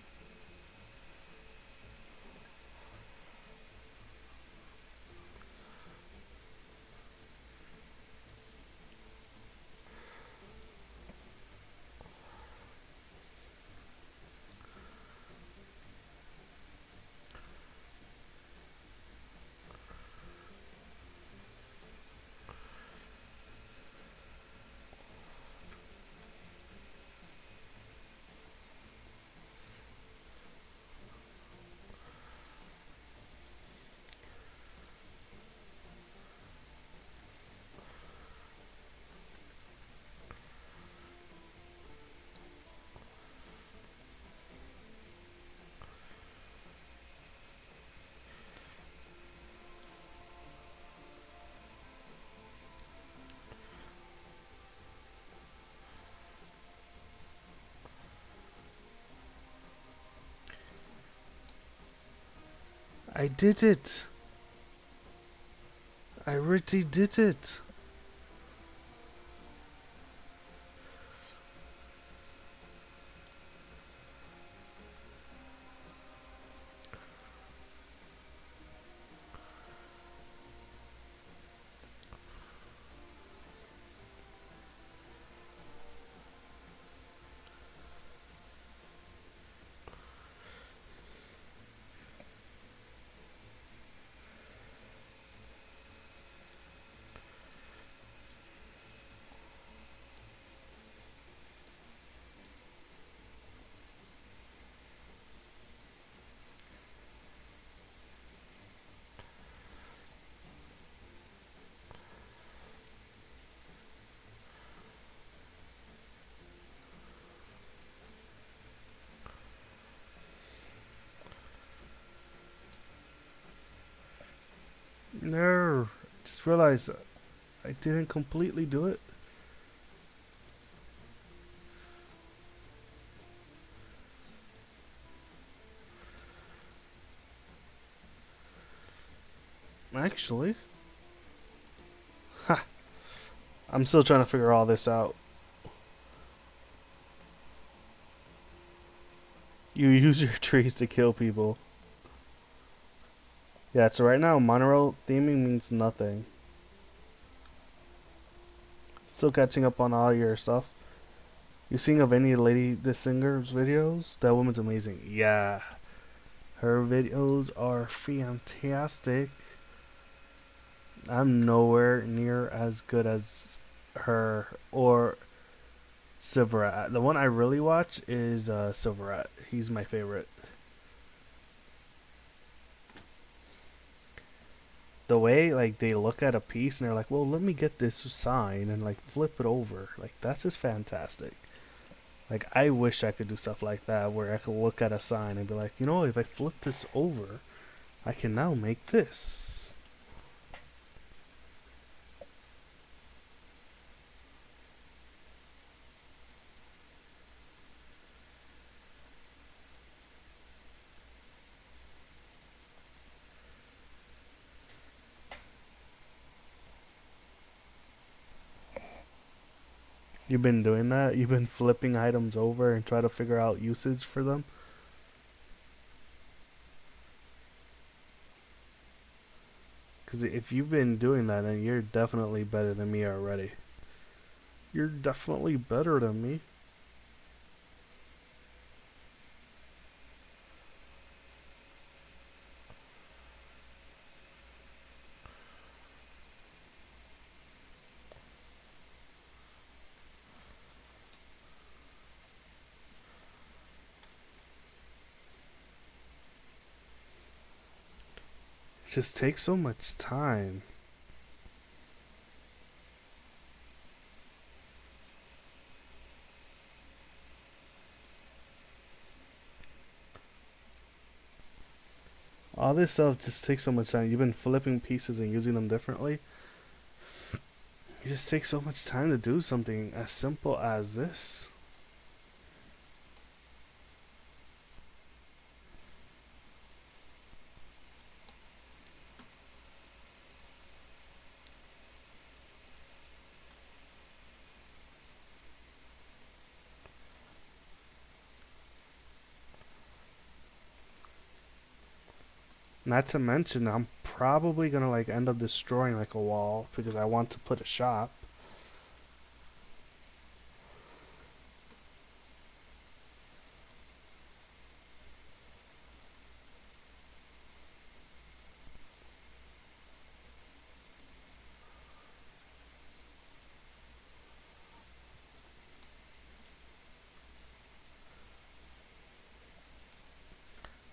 S1: I did it! I really did it! No, just realized I didn't completely do it. Actually, ha! I'm still trying to figure all this out. You use your trees to kill people. Yeah, so right now, monorail theming means nothing. Still catching up on all your stuff. You sing of any lady, the singer's videos? That woman's amazing. Yeah. Her videos are fantastic. I'm nowhere near as good as her or Silverat. The one I really watch is Silverat. He's my favorite. the way like they look at a piece and they're like, well, let me get this sign and like flip it over. Like that's just fantastic. Like I wish I could do stuff like that where I could look at a sign and be like, you know, if I flip this over, I can now make this. You've been doing that? You've been flipping items over and try to figure out uses for them? Because if you've been doing that, then you're definitely better than me already. You're definitely better than me. It just takes so much time. All this stuff just takes so much time. You've been flipping pieces and using them differently. It just takes so much time to do something as simple as this. Not to mention, I'm probably gonna like end up destroying like a wall because I want to put a shop.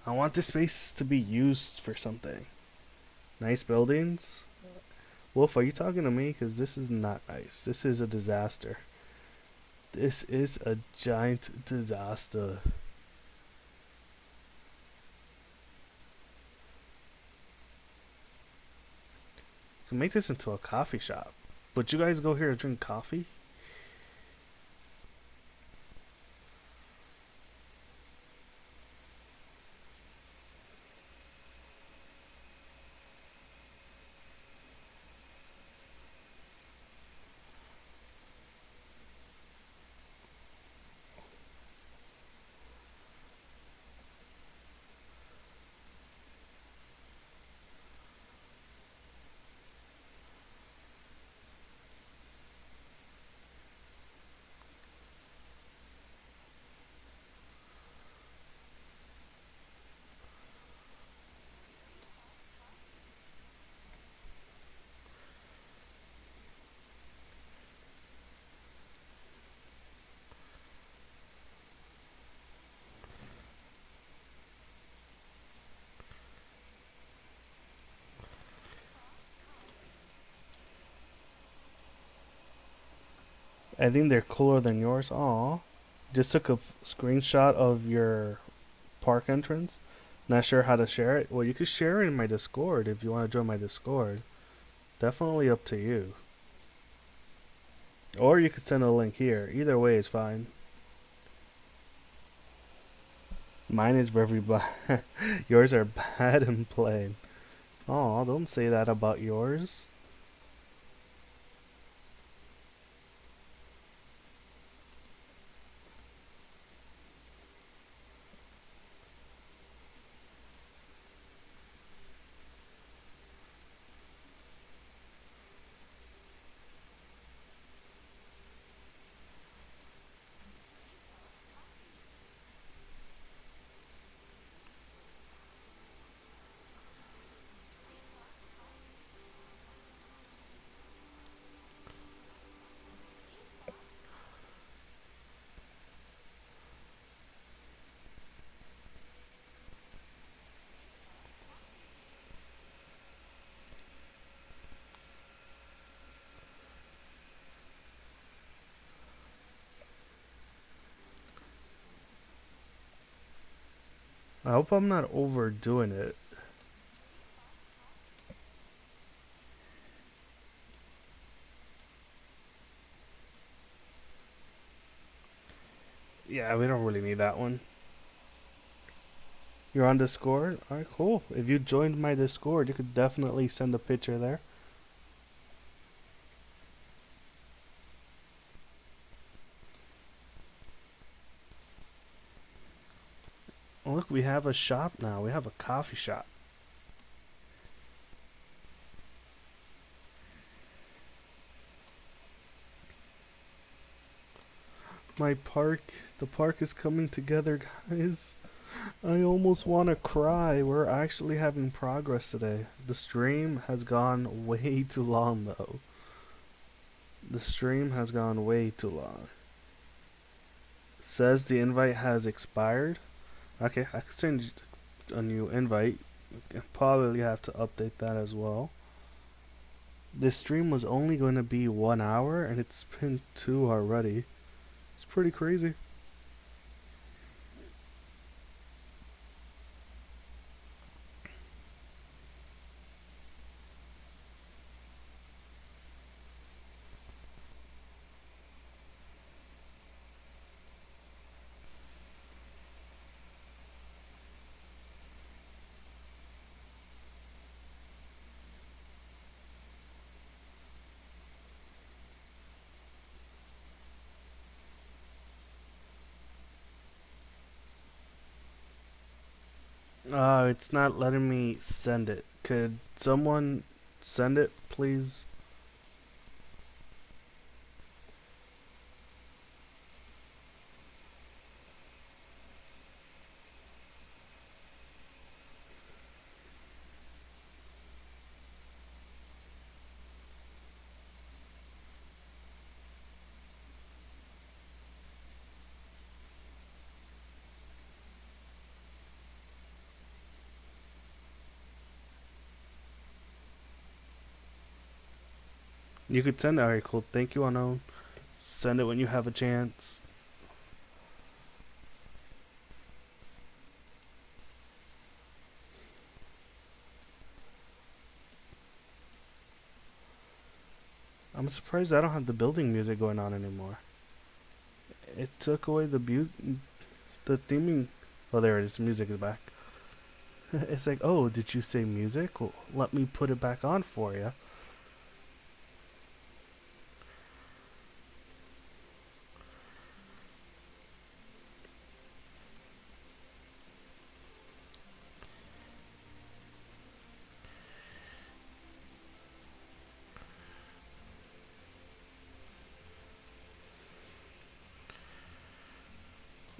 S1: I want this space to be used for something. Nice buildings. Wolf, are you talking to me? Because this is not nice. This is a disaster. This is a giant disaster. You can make this into a coffee shop. Would you guys go here to drink coffee? I think they're cooler than yours. Aw. Just took a screenshot of your park entrance. Not sure how to share it. Well, you could share it in my Discord if you want to join my Discord. Definitely up to you. Or you could send a link here. Either way is fine. Mine is very bad. Yours are bad and plain. Oh, don't say that about yours. I hope I'm not overdoing it. Yeah, we don't really need that one. You're on Discord? Alright, cool. If you joined my Discord, you could definitely send a picture there. Oh, look, we have a shop now. We have a coffee shop. My park, the park is coming together, guys. I almost want to cry. We're actually having progress today. The stream has gone way too long, though. The stream has gone way too long. Says the invite has expired. Okay, I can send you a new invite. I probably have to update that as well. This stream was only going to be 1 hour, and it's been 2 already. It's pretty crazy. It's not letting me send it. Could someone send it, please? You could send it. Alright, cool. Thank you, unknown. Send it when you have a chance. I'm surprised I don't have the building music going on anymore. It took away the theming. Oh, there it is. Music is back. It's like, oh, did you say music? Well, let me put it back on for you.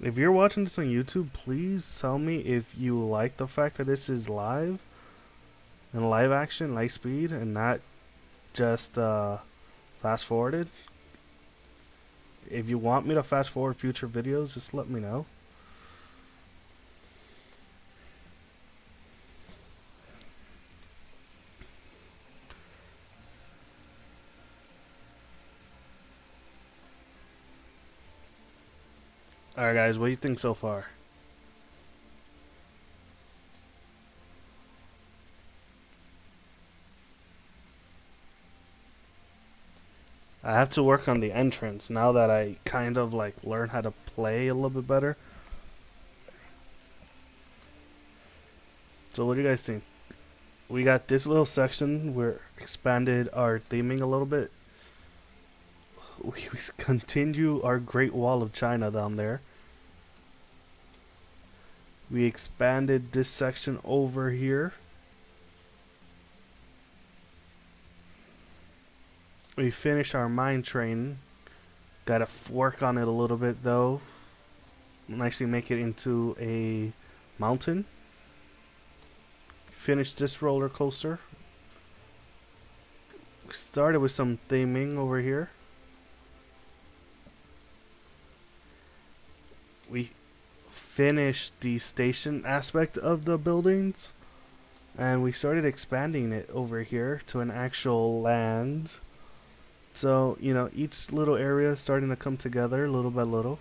S1: If you're watching this on YouTube, please tell me if you like the fact that this is live and live action, light speed, and not just fast forwarded. If you want me to fast forward future videos, just let me know. Alright, guys, what do you think so far? I have to work on the entrance now that I kind of like learn how to play a little bit better. So what do you guys think? We got this little section where expanded our theming a little bit. We continue our Great Wall of China down there. We expanded this section over here. We finished our mine train. Gotta work on it a little bit though. And actually make it into a mountain. Finished this roller coaster. We started with some theming over here. We finished the station aspect of the buildings. And we started expanding it over here to an actual land. So, you know, each little area is starting to come together little by little.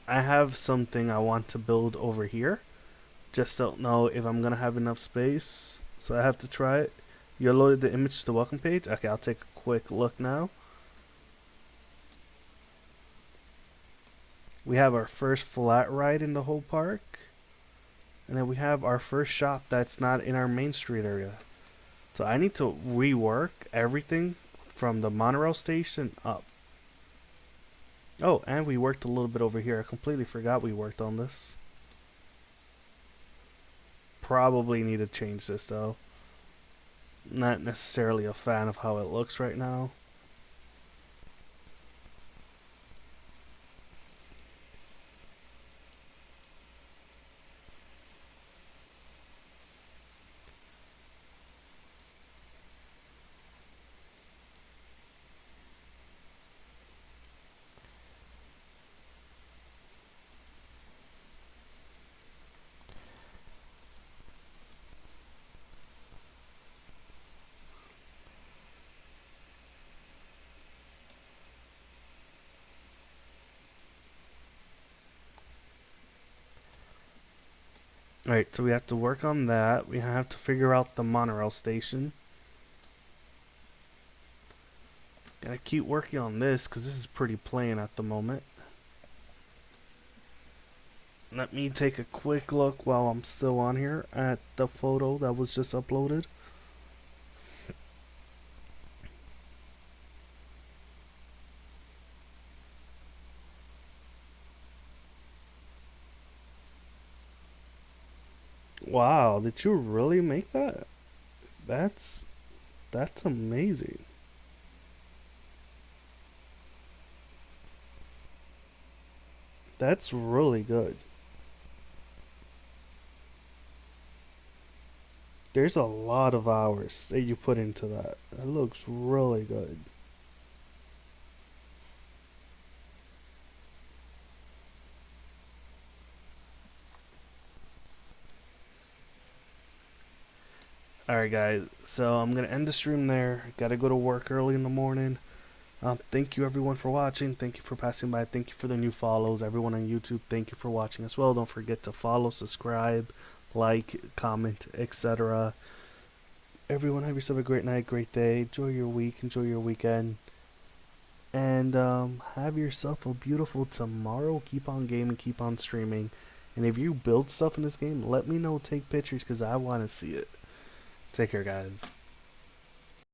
S1: I have something I want to build over here. Just don't know if I'm gonna have enough space, so I have to try it. You loaded the image to the welcome page? Okay, I'll take a quick look now. We have our first flat ride in the whole park. And then we have our first shop that's not in our main street area. So I need to rework everything from the monorail station up. Oh, and we worked a little bit over here. I completely forgot we worked on this. Probably need to change this though. Not necessarily a fan of how it looks right now. Alright, so we have to work on that. We have to figure out the monorail station. Gotta keep working on this because this is pretty plain at the moment. Let me take a quick look while I'm still on here at the photo that was just uploaded. Wow, did you really make that? That's that's amazing. That's really good. There's a lot of hours that you put into that. That looks really good. Alright, guys, so I'm going to end the stream there. Gotta go to work early in the morning. Thank you, everyone, for watching. Thank you for passing by. Thank you for the new follows. Everyone on YouTube, thank you for watching as well. Don't forget to follow, subscribe, like, comment, etc. Everyone, have yourself a great night, great day. Enjoy your week, enjoy your weekend. And have yourself a beautiful tomorrow. Keep on gaming, keep on streaming. And if you build stuff in this game, let me know. Take pictures because I want to see it. Take care, guys.